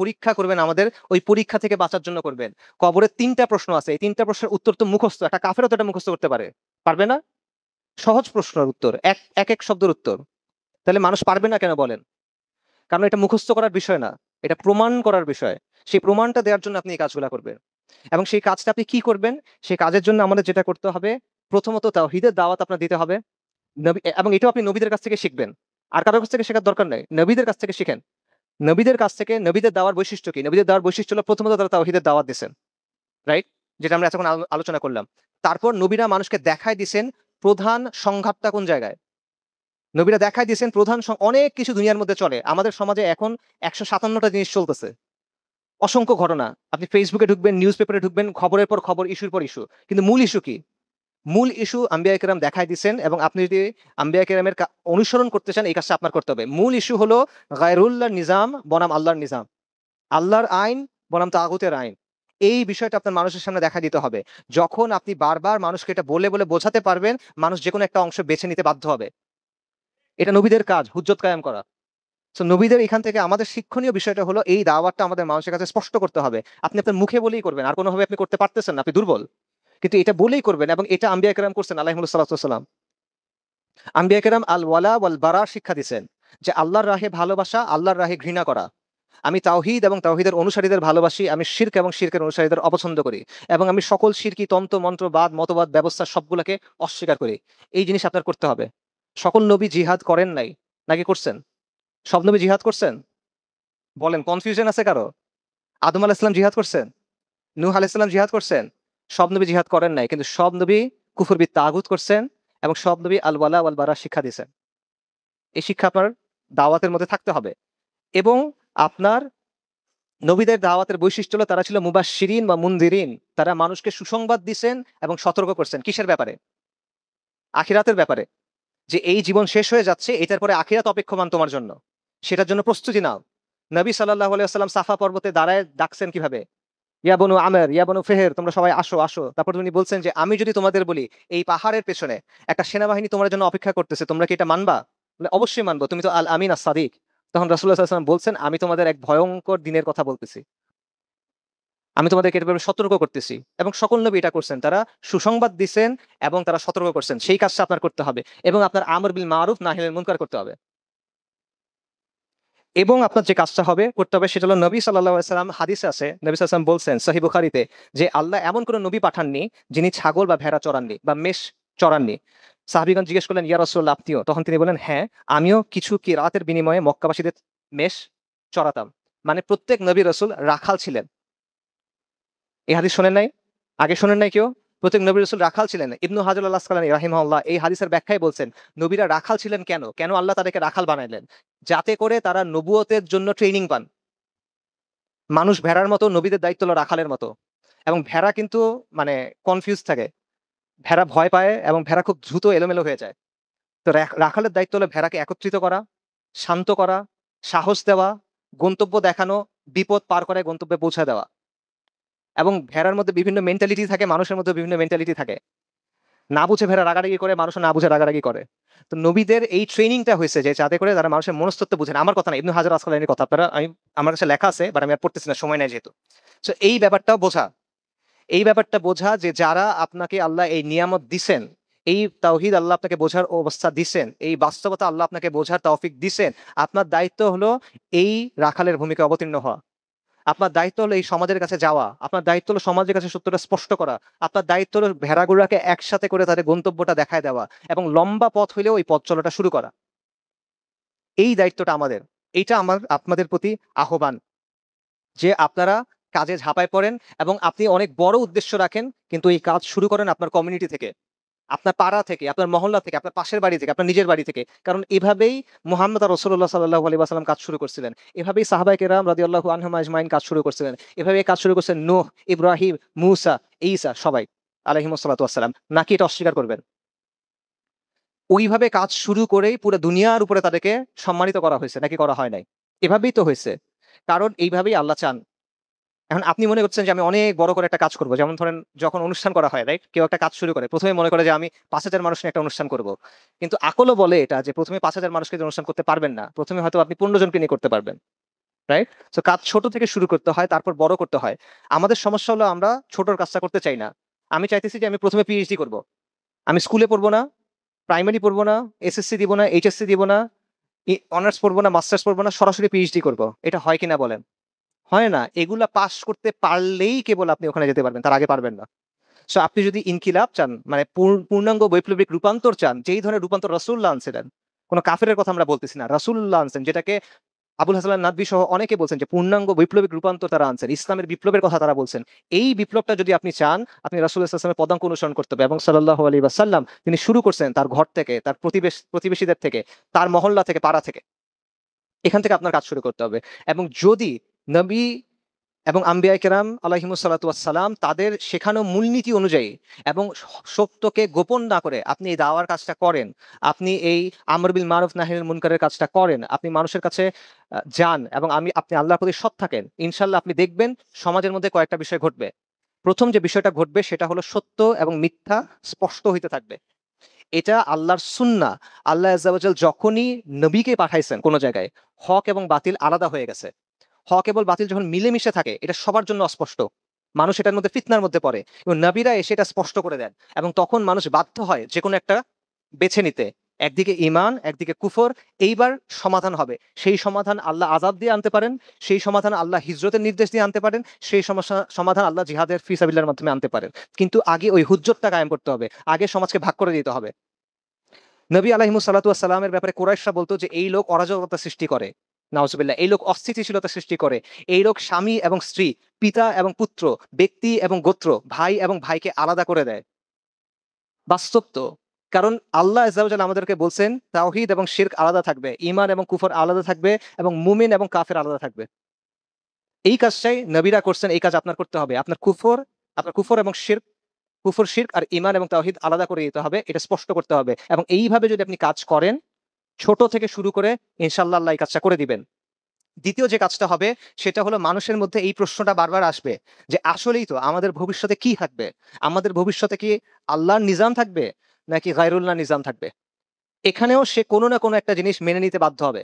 পরীক্ষা করবেন আমাদের ওই পরীক্ষা থেকে বাঁচার জন্য করবেন। কবরের ৩ টা প্রশ্ন আছে। এই ৩ টা প্রশ্নের উত্তর তো মুখস্থ। একটা কাফেরও তো এটা মুখস্থ করতে পারে। পারবে না? সহজ প্রশ্নের উত্তর। এক শব্দের উত্তর। তাহলে মানুষ পারবে না কেন বলেন? কারণ এটা মুখস্থ করার বিষয় না। এটা প্রমাণ করার বিষয়। সেই প্রমাণটা দেওয়ার জন্য আপনি এই কাজগুলা করবেন। এবং সেই কাজটা আপনি কি করবেন? সেই কাজের জন্য আমাদের যেটা করতে হবে, প্রথমত তাওহীদের দাওয়াত আপনার দিতে হবে। এবং এটাও আপনি নবীদের কাছ থেকে শিখবেন। আর কারো কাছ থেকে শেখার দরকার নাই। নবীদের কাছ থেকে শিখেন। নবীদের কাছ থেকে নবীদের দাওয়ার বৈশিষ্ট্য কি? নবীদের দাওয়ার বৈশিষ্ট্য হলো প্রথমত তারা তাওহীদের দাওয়াত দিছেন। রাইট? যেটা আমরা এতক্ষণ আলোচনা করলাম। তারপর নবীরা মানুষকে দেখায় দিছেন প্রধান সংঘাতটা কোন জায়গায়। নবীরা দেখায় দিয়েছেন প্রধান অনেক কিছু দুনিয়ার মধ্যে চলে। আমাদের সমাজে এখন ১৫৭টা জিনিস চলতেছে। অসংখ্য ঘটনা। আপনি ফেসবুকে ঢুকবেন, নিউজ পেপারে ঢুকবেন, খবরের পর খবর, ইস্যুর পর ইস্যু। কিন্তু মূল ইস্যু কি? মূল ইস্যু আম্বিয়া কেরাম দেখায় দিছেন এবং আপনি যদি আম্বিয়া কেরামের অনুসরণ করতে চান এই কাজটা আপনার করতে হবে। মূল ইস্যু হলো গায়রুল্লাহর নিজাম বনাম আল্লাহর নিজাম। আল্লাহর আইন বনাম তাগুতের আইন। এই বিষয়টা আপনার মানুষের সামনে দেখা দিতে হবে। যখন আপনি বারবার মানুষকে এটা বলে, বলে বোঝাতে পারবেন, মানুষ যেকোনো একটা অংশ বেছে নিতে বাধ্য হবে। এটা নবীদের কাজ, হুজ্জত কায়েম করা। সো নবীদের এখান থেকে আমাদের শিক্ষণীয় বিষয়টা হলো এই দাওয়াতটা আমাদের মানুষের কাছে স্পষ্ট করতে হবে। আপনি আপনার মুখে বলেই করবেন। আর কোনোভাবে আপনি করতে পারতেছেন না, আপনি দুর্বল। কিন্তু এটা বলেই করবেন এবং এটা আম্বিয়া কেরাম করছেন আলাইহিমুস সালাতু ওয়াসসালাম। আম্বিয়া কেরাম আল ওয়ালা ওয়াল বারা শিক্ষা দিছেন যে আল্লাহর রাহে ভালোবাসা, আল্লাহর রাহে ঘৃণা করা। আমি তাওহীদ এবং তাওহীদের অনুসারীদের ভালোবাসি, আমি শিরক এবং শিরকের অনুসারীদের অপছন্দ করি এবং আমি সকল শিরকি তন্ত্র মন্ত্র বাদ মতবাদ ব্যবস্থা সবগুলোকে অস্বীকার করি। এই জিনিস আপনার করতে হবে। সকল নবী জিহাদ করেন নাই নাকি করছেন? সব নবী জিহাদ করছেন? বলেন, কনফিউশন আছে কারো? আদম আলাইহিস সালাম জিহাদ করছেন? নূহ আলাইহিস সালাম জিহাদ করছেন? সব নবী জিহাদ করেন নাই। কিন্তু সব নবী কুফর বিদ তাগুত করছেন এবং সব নবী আল ওয়ালা ওয়াল বারা শিক্ষা দিয়েছেন। এই শিক্ষা আপনার দাওয়াতের মধ্যে থাকতে হবে। এবং আপনার নবীদের দাওয়াতের বৈশিষ্ট্য হলো তারা ছিল মুবাশশিরিন বা মুনদিরিন। তারা মানুষকে সুসংবাদ দিছেন এবং সতর্ক করছেন। কিসের ব্যাপারে? আখিরাতের ব্যাপারে। যে এই জীবন শেষ হয়ে যাচ্ছে, এটার পরে আখিরাত অপেক্ষমান তোমার জন্য। সেটার জন্য প্রস্তুতি নাও। নবী সাল্লাল্লাহু আলাইহি ওয়াসাল্লাম সাফা পর্বতে দাঁড়ায় ডাকছেন কিভাবে? ইয়া বনু আমের, ইয়া বনু ফেহের, তোমরা সবাই আসো, আসো। তারপর তিনি বলছেন যে আমি যদি তোমাদের বলি এই পাহাড়ের পেছনে একটা সেনাবাহিনী তোমার জন্য অপেক্ষা করতেছে, তোমরা কি এটা মানবা? বলে অবশ্যই মানবো, তুমি তো আল আমিন আস সাদিক। তখন রাসূলুল্লাহ সাল্লাল্লাহু আলাইহি ওয়াসাল্লাম বলছেন আমি তোমাদের এক ভয়ঙ্কর দিনের কথা বলতেছি। আমি তোমাদেরকে এটা ব্যাপারে সতর্ক করতেছি। এবং সকল নবী এটা করছেন। তারা সুসংবাদ দিছেন এবং তারা সতর্ক করছেন। সেই কাজটা আপনার করতে হবে। এবং আপনার আমর বিল মারুফ নাহি আনিল মুনকার করতে হবে। এবং আপনার যে কাজটা করতে হবে সেটা হলো নবী সাল্লাল্লাহু আলাইহি ওয়াসাল্লাম হাদিসে আছে, নবী সাল্লাল্লাহু আলাইহি ওয়াসাল্লাম বলছেন সহিহ বুখারীতে যে আল্লাহ এমন কোন নবী পাঠাননি যিনি ছাগল বা ভেড়া চরাননি বা মেষ চরাননি। সাহাবীগণ জিজ্ঞেস করলেন ইয়া রাসূলুল্লাহ আপনিও? তখন তিনি বললেন হ্যাঁ, আমিও কিছু কিরাতের বিনিময়ে মক্কাবাসীদের মেষ চরাতাম। মানে প্রত্যেক নবী রাসূল রাখাল ছিলেন। এই হাদিস শোনেন নাই? আগে শোনেন নাই কেউ? প্রত্যেক নবী রাসূল রাখাল ছিলেন। ইবনু হাজার আল আসকালানী রাহিমাহুল্লাহ এই হাদিসের ব্যাখ্যায় বলছেন, নবীরা রাখাল ছিলেন কেন? কেন আল্লাহ তাদেরকে রাখাল বানাইলেন? যাতে করে তারা নবুয়তের জন্য ট্রেনিং পান। মানুষ ভেড়ার মতো, নবীদের দায়িত্ব হলো রাখালের মতো। এবং ভেড়া কিন্তু মানে কনফিউজ থাকে। ভেড়া ভয় পায় এবং ভেড়া খুব দ্রুত এলোমেলো হয়ে যায়। তো রাখালের দায়িত্ব হলো ভেড়াকে একত্রিত করা, শান্ত করা, সাহস দেওয়া, গন্তব্য দেখানো, বিপদ পার করে গন্তব্যে পৌঁছে দেওয়া। এবং ভেড়ার মধ্যে বিভিন্ন মেন্টালিটি থাকে, মানুষের মধ্যে বিভিন্ন মেন্টালিটি থাকে। না বুঝে ভেড়া রাগারাগি করে, মানুষও না বুঝে রাগারাগি করে। তো নবীদের এই ট্রেনিংটা হইছে যে যাতে করে তারা মানুষের মনস্তত্ত্ব বুঝেন। আমার কথা না, ইবনে হাজার আসকালানীর কথা। আপনারা আমার কাছে লেখা আছে বাট আমি আর পড়তেছি না, সময় নাই যেহেতু। সো এই ব্যাপারটাও বোঝা। এই ব্যাপারটা বোঝা যে যারা আপনাকে আল্লাহ এই নিয়ামত দিছেন, এই তাওহীদ আল্লাহ আপনাকে বোঝার অবস্থা দিছেন, এই বাস্তবতা আল্লাহ আপনাকে বোঝার তৌফিক দিছেন। আপনার দায়িত্ব হলো এই রাখালের ভূমিকা অবতীর্ণ হওয়া। আপনার দায়িত্ব হলো এই সমাজের কাছে যাওয়া। আপনার দায়িত্ব হলো সমাজের কাছে সত্যটা স্পষ্ট করা। আপনার দায়িত্ব হলো ভেড়াগুলোকে একসাথে করে তাদের গন্তব্যটা দেখায় দেওয়া এবং লম্বা পথ হইলেও ওই পথ চলাটা শুরু করা। এই দায়িত্বটা আমাদের। এইটা আমার আপনাদের প্রতি আহ্বান যে আপনারা কাজে ঝাঁপায় পড়েন এবং আপনি অনেক বড় উদ্দেশ্য রাখেন কিন্তু এই কাজ শুরু করেন আপনার কমিউনিটি থেকে, আপনার পাড়া থেকে, আপনার মহল্লা থেকে, আপনার পাশের বাড়ি থেকে, আপনার নিজের বাড়ি থেকে। কারণ এভাবেই মুহাম্মদ আর রাসূলুল্লাহ সাল্লাল্লাহু আলাইহি ওয়াসাল্লাম কাজ শুরু করছিলেন। এভাবেই সাহাবায়ে কেরাম রাদিয়াল্লাহু আনহুম আজমাইন কাজ শুরু করছিলেন। এভাবেই কাজ শুরু করছেন নূহ, ইব্রাহিম, মূসা, ঈসা সবাই আলাইহিমুস সালাতু ওয়াসসালাম। নাকি এটা অস্বীকার করবেন? ওইভাবে কাজ শুরু করেই পুরো দুনিয়ার উপরে তাদেরকে সম্মানিত করা হয়েছে নাকি করা হয় নাই? এভাবেই তো হয়েছে। কারণ এইভাবেই আল্লাহ চান। এখন আপনি মনে করছেন যে আমি অনেক বড় করে একটা কাজ করব। যেমন ধরেন যখন অনুষ্ঠান করা হয়, রাইট? কেউ একটা কাজ শুরু করে। ১ম এ মনে করে যে আমি ৫,০০০ মানুষ নিয়ে একটা অনুষ্ঠান করব। কিন্তু আকলও বলে এটা যে ১ম এ ৫,০০০ মানুষকে দিয়ে অনুষ্ঠান করতে পারবেন না। ১ম এ হয়তো আপনি ১৫ জনকে নিয়ে করতে পারবেন। রাইট? সো কাজ ছোট থেকে শুরু করতে হয়, তারপর বড় করতে হয়। আমাদের সমস্যা হলো আমরা ছোটর কাজটা করতে চাই না। আমি চাইতেছি যে আমি ১ম এ পিএইচডি করব। আমি স্কুলে পড়ব না, প্রাইমারি পড়ব না, এসএসসি দিব না, এইচএসসি দিব না, অনার্স পড়ব না, মাস্টার্স পড়ব না, সরাসরি পিএইচডি করব। এটা হয় কিনা বলেন? হয় না। এগুলা পাস করতে পারলেই কেবল আপনি ওখানে যেতে পারবেন। তার আগে পারবেন না। সো আপনি যদি ইনকিলাব চান, মানে পূর্ণাঙ্গ বৈপ্লবিক রূপান্তর চান, যেই ধরনের রূপান্তর রাসূলুল্লাহ আনছিলেন। কোন কাফিরের কথা আমরা বলতেছি না। রাসূলুল্লাহ আনছেন যেটাকে আবুল হাসান নাদভী সহ অনেকে বলছেন যে পূর্ণাঙ্গ বৈপ্লবিক রূপান্তর তারা আনছেন, ইসলামের বিপ্লবের কথা তারা বলছেন। এই বিপ্লবটা যদি আপনি চান, আপনি রাসূলুল্লাহ সাল্লাল্লাহু আলাইহি ওয়াসাল্লামের পদাঙ্ক অনুসরণ করতে হবে। এবং সাল্লাল্লাহু আলাইহি ওয়াসাল্লাম তিনি শুরু করছেন তার ঘর থেকে, তার প্রতিবেশীদের থেকে, তার মহল্লা থেকে, পাড়া থেকে। এখান থেকে আপনার কাজ শুরু করতে হবে। এবং যদি নবী এবং আম্বিয়া কেরাম আলাইহিমুস সালাতু ওয়াস সালাম তাদের শেখানো মূলনীতি অনুযায়ী এবং সত্যকে গোপন না করে আপনি এই দাওয়ার কাজটা করেন, আপনি এই আমর বিল মারুফ নাহিল মুনকারের কাজটা করেন, আপনি মানুষের কাছে যান এবং আপনি আল্লাহর প্রতি সৎ থাকেন, ইনশাল্লাহ আপনি দেখবেন সমাজের মধ্যে কয়েকটা বিষয় ঘটবে। প্রথম যে বিষয়টা ঘটবে সেটা হলো সত্য এবং মিথ্যা স্পষ্ট হইতে থাকবে। এটা আল্লাহর সুন্নাহ। আল্লাহ আযজা ওয়া জাল যখনই নবীকে পাঠাইছেন কোন জায়গায়, হক এবং বাতিল আলাদা হয়ে গেছে। হক এবং বাতিল যখন মিলেমিশে থাকে, এটা সবার জন্য অস্পষ্ট। মানুষ এটার মধ্যে ফিতনার মধ্যে পড়ে এবং নবীরা এসে এটা স্পষ্ট করে দেন। এবং তখন মানুষ বাধ্য হয় যে কোনো একটা বেছে নিতে। একদিকে ঈমান, একদিকে কুফর। এইবার সমাধান হবে। সেই সমাধান আল্লাহ আযাব দিয়ে আনতে পারেন, সেই সমাধান আল্লাহ হিজরতের নির্দেশ দিয়ে আনতে পারেন, সেই সমাধান আল্লাহ জিহাদের ফি সাবিলিল্লাহর মাধ্যমে আনতে পারেন। কিন্তু আগে ওই হুজ্জতটা কায়েম করতে হবে। আগে সমাজকে ভাগ করে দিতে হবে। নবী আলাইহিমুস সালাতু ওয়াস সালামের ব্যাপারে কুরাইশরা বলতো যে এই লোক অরাজকতা সৃষ্টি করে। নাউজুবিল্লাহ। এই লোক অস্থিতিশীলতা সৃষ্টি করে। এই লোক স্বামী এবং স্ত্রী, পিতা এবং পুত্র, ব্যক্তি এবং গোত্র, ভাই এবং ভাইকে আলাদা করে দেয়। বাস্তব তো। কারণ আল্লাহ আযজা ওয়া জাল্লা আমাদেরকে বলছেন তাওহীদ এবং শিরক আলাদা থাকবে, ঈমান এবং কুফর আলাদা থাকবে এবং মুমিন এবং কাফের আলাদা থাকবে। এই কাজটাই নবীরা করছেন, এই কাজ আপনার করতে হবে। আপনার কুফর এবং শিরক, কুফর শিরক আর ঈমান এবং তাওহীদ আলাদা করে দিতে হবে। এটা স্পষ্ট করতে হবে। এবং এইভাবে যদি আপনি কাজ করেন, ছোট থেকে শুরু করে ইনশাআল্লাহ আল্লাহ এই কাজটা করে দিবেন। দ্বিতীয় যে কাজটা হবে সেটা হলো মানুষের মধ্যে এই প্রশ্নটা বারবার আসবে যে আসলেই তো আমাদের ভবিষ্যতে কি থাকবে? আমাদের ভবিষ্যতে কি আল্লাহর নিজাম থাকবে নাকি গায়রুল্লাহ নিজাম থাকবে? এখানেও সে কোনো না কোনো একটা জিনিস মেনে নিতে বাধ্য হবে।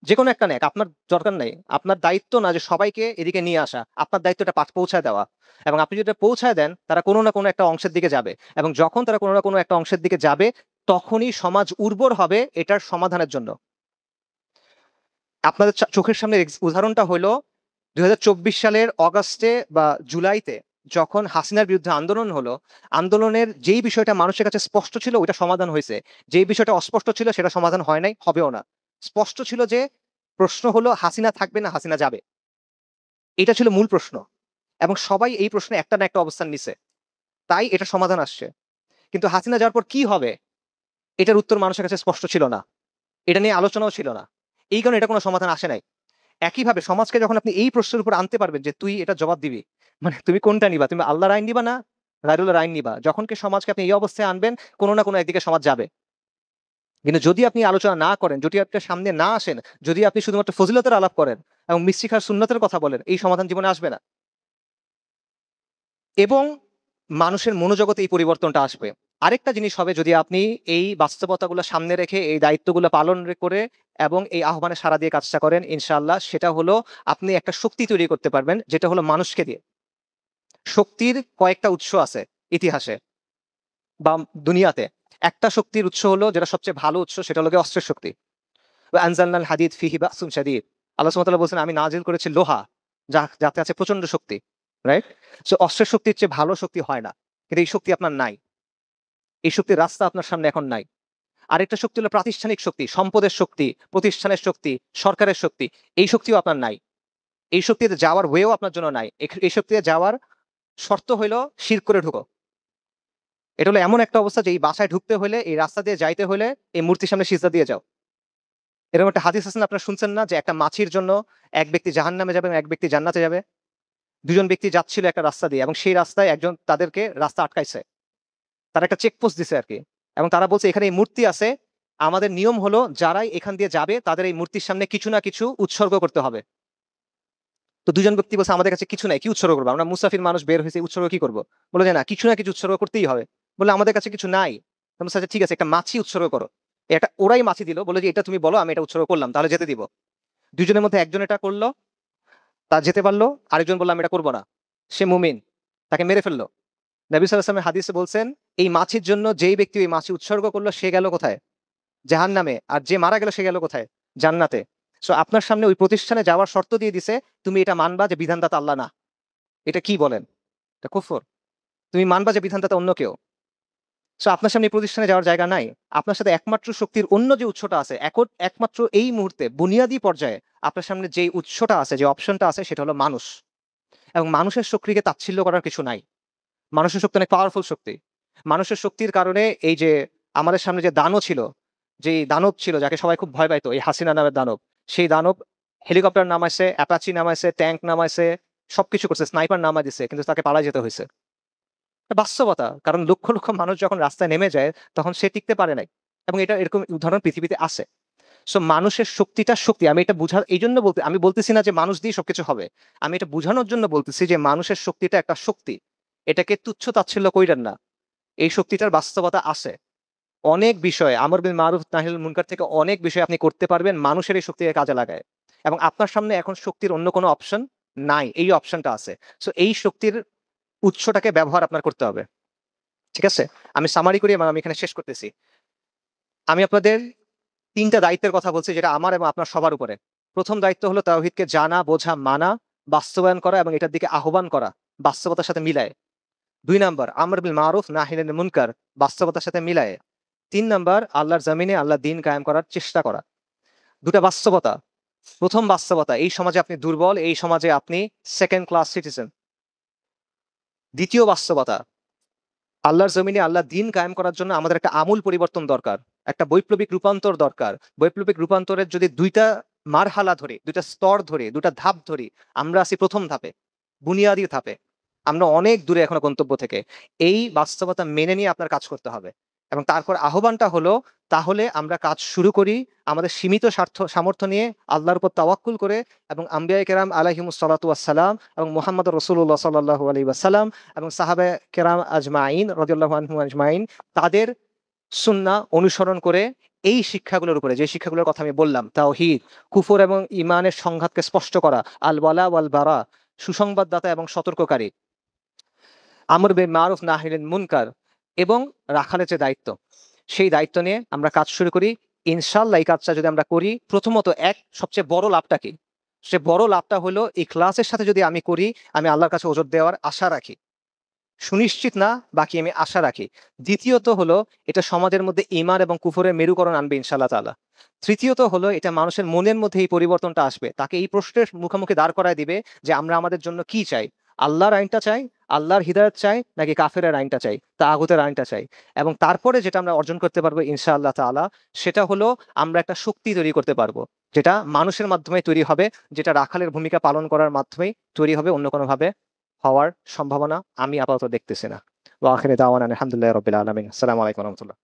যেকোনো একটা নেক, আপনার দরকার নাই। আপনার দায়িত্ব না যে সবাইকে এদিকে নিয়ে আসা। আপনার দায়িত্বটা পৌঁছায় দেওয়া। এবং আপনি যদি এটা পৌঁছায় দেন, তারা কোনো না কোনো একটা অংশের দিকে যাবে। এবং যখন তারা কোনো না কোনো একটা অংশের দিকে যাবে, তখনই সমাজ উর্বর হবে এটার সমাধানের জন্য। আপনাদের চোখের সামনে উদাহরণটা হলো ২০২৪ সালের অগাস্টে বা জুলাইতে যখন হাসিনার বিরুদ্ধে আন্দোলন হলো, আন্দোলনের যেই বিষয়টা মানুষের কাছে স্পষ্ট ছিল ওইটা সমাধান হয়েছে। যেই বিষয়টা অস্পষ্ট ছিল সেটা সমাধান হয় নাই, হবেও না। স্পষ্ট ছিল যে প্রশ্ন হলো হাসিনা থাকবে না হাসিনা যাবে। এটা ছিল মূল প্রশ্ন। এবং সবাই এই প্রশ্নে একটা না একটা অবস্থান নিছে। তাই এটা সমাধান আসছে। কিন্তু হাসিনা যাওয়ার পর কি হবে? এটার উত্তর মানুষের কাছে স্পষ্ট ছিল না। এটা নিয়ে আলোচনাও ছিল না। এই কারণে এটা কোনো সমাধান আসে নাই। একইভাবে সমাজকে যখন আপনি এই প্রশ্নের উপর আনতে পারবেন যে তুই এটা জবাব দিবি। মানে তুমি কোনটা নিবা? তুমি আল্লাহর আইন নিবা না গায়রুল্লাহর আইন নিবা? যখনকে সমাজকে আপনি এই অবস্থায় আনবেন, কোনো না কোনো একদিকে সমাজ যাবে। কিন্তু যদি আপনি আলোচনা না করেন, যদি আপনার সামনে না আসেন, যদি আপনি শুধুমাত্র ফজিলতের আলাপ করেন এবং মৃত্তিকার সুন্নতের কথা বলেন, এই সমাধান জীবনে আসবে না। এবং মানুষের মনোজগতে এই পরিবর্তনটা আসবে। আরেকটা জিনিস হবে যদি আপনি এই বাস্তবতাগুলো সামনে রেখে এই দায়িত্বগুলো পালন করে এবং এই আহ্বানে সাড়া দিয়ে কাজটা করেন ইনশাআল্লাহ, সেটা হলো আপনি একটা শক্তি তৈরি করতে পারবেন যেটা হলো মানুষকে দিয়ে। শক্তির কয়েকটা উৎস আছে ইতিহাসে বা দুনিয়াতে। একটা শক্তির উৎস হলো যেটা সবচেয়ে ভালো উৎস, সেটা হলো গিয়ে অস্ত্রের শক্তি। আনজালনাল হাদিদ ফিহি বাসুন শাদীদ। আল্লাহ সুবহানাহু ওয়া তাআলা বলছেন আমি নাজিল করেছি লোহা, যাতে আছে প্রচন্ড শক্তি। রাইট? সো অস্ত্রের শক্তির চেয়ে ভালো শক্তি হয় না। কিন্তু এই শক্তি আপনার নাই। এই শক্তির রাস্তা আপনার সামনে এখন নাই। আরেকটা শক্তি হলো প্রাতিষ্ঠানিক শক্তি, সম্পদের শক্তি, প্রতিষ্ঠানের শক্তি, সরকারের শক্তি। এই শক্তিও আপনার নাই। এই শক্তিতে যাওয়ার ওয়েও আপনার জন্য নাই। এই শক্তিতে যাওয়ার শর্ত হইলো শিরক করে ঢুকো। এটা হলো এমন একটা অবস্থা যে এই বাসায় ঢুকতে হলে, এই রাস্তা দিয়ে যাইতে হলে এই মূর্তির সামনে সিজদা দিয়ে যাও। এরকম একটা হাদিস আছে না, আপনারা শুনছেন না যে একটা মাছির জন্য এক ব্যক্তি জাহান্নামে যাবে এবং এক ব্যক্তি জান্নাতে যাবে। দুজন ব্যক্তি যাচ্ছিল একটা রাস্তা দিয়ে এবং সেই রাস্তায় একজন তাদেরকে রাস্তা আটকাইছে। তারা একটা চেকপোস্ট দিছে আরকি। এবং তারা বলছে এখানে এই মূর্তি আছে। আমাদের নিয়ম হলো যারাই এখান দিয়ে যাবে তাদের এই মূর্তির সামনে কিছু না কিছু উৎসর্গ করতে হবে। তো দুজন ব্যক্তি বলছে আমাদের কাছে কিছু নাই, কি উৎসর্গ করবো? আমরা মুসাফির মানুষ বের হয়েছে, উৎসর্গ কি করবো? বলে যে না, কিছু না কিছু উৎসর্গ করতেই হবে। বলে আমাদের কাছে কিছু নাই। তো বলছে, আচ্ছা ঠিক আছে, একটা মাছি উৎসর্গ করো। এটা ওরাই মাছি দিল, বলে যে এটা তুমি বলো, আমি এটা উৎসর্গ করলাম, তাহলে যেতে দিব। দুজনের মধ্যে একজন এটা করলো, তা যেতে পারলো। আরেকজন বললাম এটা করবো না, সে মুমিন, তাকে মেরে ফেললো। নবী সাল্লাল্লাহু আলাইহি ওয়াসাল্লাম হাদিসে বলছেন এই মাছির জন্য যেই ব্যক্তি ওই মাছি উৎসর্গ করলো সে গেল কোথায়? জাহান্নামে। আর যে মারা গেল সে গেল কোথায়? জান্নাতে। সো আপনার সামনে ওই প্রতিষ্ঠানে যাওয়ার শর্ত দিয়ে দিছে, তুমি এটা মানবা যে বিধানদাতা আল্লাহ না। এটা কি বলেন? এটা কুফর। তুমি মানবা যে বিধানদাতা অন্য কেউ। সো আপনার সামনে এই প্রতিষ্ঠানে যাওয়ার জায়গা নাই। আপনার সাথে একমাত্র শক্তির অন্য যে উৎসটা আছে, একমাত্র এই মুহূর্তে বুনিয়াদি পর্যায়ে আপনার সামনে যেই উৎসটা আছে, যে অপশনটা আছে, সেটা হলো মানুষ। এবং মানুষের শক্তিকে তাচ্ছিল্য করার কিছু নাই। মানুষের শক্তি অনেক পাওয়ারফুল শক্তি। মানুষের শক্তির কারণে এই যে আমাদের সামনে যে দানব ছিল, যেই দানব ছিল যাকে সবাই খুব ভয় পাইতো, এই হাসিনা নামের দানব, সেই দানব হেলিকপ্টার নামাইছে, অ্যাপাচি নামাইছে, ট্যাঙ্ক নামাইছে, সবকিছু করছে, স্নাইপার নামাই দিছে, কিন্তু তাকে পালাই যেতে হয়েছে। বাস্তবতা, কারণ লক্ষ লক্ষ মানুষ যখন রাস্তায় নেমে যায় তখন সে টিকতে পারে নাই। এবং এটা এরকম উদাহরণ পৃথিবীতে আছে। সো মানুষের শক্তিটা শক্তি, আমি এটা বুঝার এই জন্য আমি বলতেছি না যে মানুষ দিয়ে সবকিছু হবে। আমি এটা বোঝানোর জন্য বলতেছি যে মানুষের শক্তিটা একটা শক্তি, এটাকে তুচ্ছ তাচ্ছিল্য কইরেন না। এই শক্তিটার বাস্তবতা আছে। অনেক বিষয় আমর বিল মারুফ নাহিল মুনকার থেকে অনেক বিষয় আপনি করতে পারবেন মানুষের এই শক্তিকে কাজে লাগায়। এবং আপনার সামনে এখন শক্তির অন্য কোনো অপশন নাই, এই অপশনটা আছে। সো এই শক্তির উৎসটাকে ব্যবহার আপনার করতে হবে। ঠিক আছে, আমি সামারি করি এবং আমি এখানে শেষ করতেছি। আমি আপনাদের ৩টা দায়িত্বের কথা বলছি, যেটা আমার এবং আপনার সবার উপরে। প্রথম দায়িত্ব হলো তাওহীদকে জানা, বোঝা, মানা, বাস্তবায়ন করা এবং এটার দিকে আহ্বান করা বাস্তবতার সাথে মিলায়। ২ নাম্বার আমর বিল মারুফ নাহি আনিল মুনকার বাস্তবতার সাথে মিলায়। ৩ নাম্বার আল্লাহর জমিনে আল্লাহর দ্বীন কায়েম করার চেষ্টা করা। ২টা বাস্তবতা। প্রথম বাস্তবতা, এই সমাজে আপনি দুর্বল, এই সমাজে আপনি সেকেন্ড ক্লাস সিটিজেন। দ্বিতীয় বাস্তবতা, আল্লাহর জমিনে আল্লাহর দ্বীন কায়েম করার জন্য আমাদের একটা আমূল পরিবর্তন দরকার, একটা বৈপ্লবিক রূপান্তর দরকার। বৈপ্লবিক রূপান্তরের যদি ২টা মারহালা ধরি, ২টা স্তর ধরি, ২টা ধাপ ধরি, আমরা আছি প্রথম ধাপে, বুনিয়াদি ধাপে। আমরা অনেক দূরে এখনো গন্তব্য থেকে। এই বাস্তবতা মেনে নিয়ে আপনার কাজ করতে হবে। এবং তারপর আহ্বানটা হলো, তাহলে আমরা কাজ শুরু করি আমাদের সীমিত সামর্থ্য নিয়ে, আল্লাহর উপর তাওয়াক্কুল করে, এবং আম্বিয়ায়ে কেরাম আলাইহিমুস সালাতু ওয়াস সালাম এবং মুহাম্মদ রাসূলুল্লাহ সাল্লাল্লাহু আলাইহি ওয়াসাল্লাম এবং সাহাবায়ে কেরাম আজমাইন রাদিয়াল্লাহু আনহুম আজমাইন, তাদের সুন্নাহ অনুসরণ করে এই শিক্ষাগুলোর উপরে, যে শিক্ষাগুলোর কথা আমি বললাম, তাওহীদ, কুফর এবং ঈমানের সংঘাতকে স্পষ্ট করা, আল ওয়ালা ওয়াল বারা, সুসংবাদদাতা এবং সতর্ককারী, আমর বিল মারুফ নাহি আনিল মুনকার, এবং রাখালের যে দায়িত্ব, সেই দায়িত্ব নিয়ে আমরা কাজ শুরু করি। ইনশাআল্লাহ এই কাজটা যদি আমরা করি, প্রথমত সবচেয়ে বড় লাভটা কি? সে বড় লাভটা হলো ইখলাসের সাথে যদি আমি করি, আমি আল্লাহর কাছে ওজর দেওয়ার আশা রাখি। সুনিশ্চিত না, বাকি আমি আশা রাখি। দ্বিতীয়ত হলো, এটা সমাজের মধ্যে ঈমান এবং কুফরের মেরুকরণ আনবে ইনশাআল্লাহ তাআলা। তৃতীয়ত হলো, এটা মানুষের মনের মধ্যে এই পরিবর্তনটা আসবে, তাকে এই প্রশ্নের মুখোমুখি দাঁড় করায় দিবে যে আমরা আমাদের জন্য কি চাই। আল্লাহর আইনটা চাই, আল্লাহর হিদায়াত চাই, নাকি কাফেরের আইনটা চাই, তাগুতের আইনটা চাই। এবং তারপরে যেটা আমরা অর্জন করতে পারবো ইনশাআল্লাহ তাআলা, সেটা হলো আমরা একটা শক্তি তৈরি করতে পারবো, যেটা মানুষের মাধ্যমে তৈরি হবে, যেটা রাখালের ভূমিকা পালন করার মাধ্যমেই তৈরি হবে, অন্য কোনোভাবে হওয়ার সম্ভাবনা আমি আপাতত দেখতেছি না। ওয়া আখিরি দাওয়ানা আলহামদুলিল্লাহি রাব্বিল আলামিন। আসসালামু আলাইকুম ওয়া রাহমাতুল্লাহ।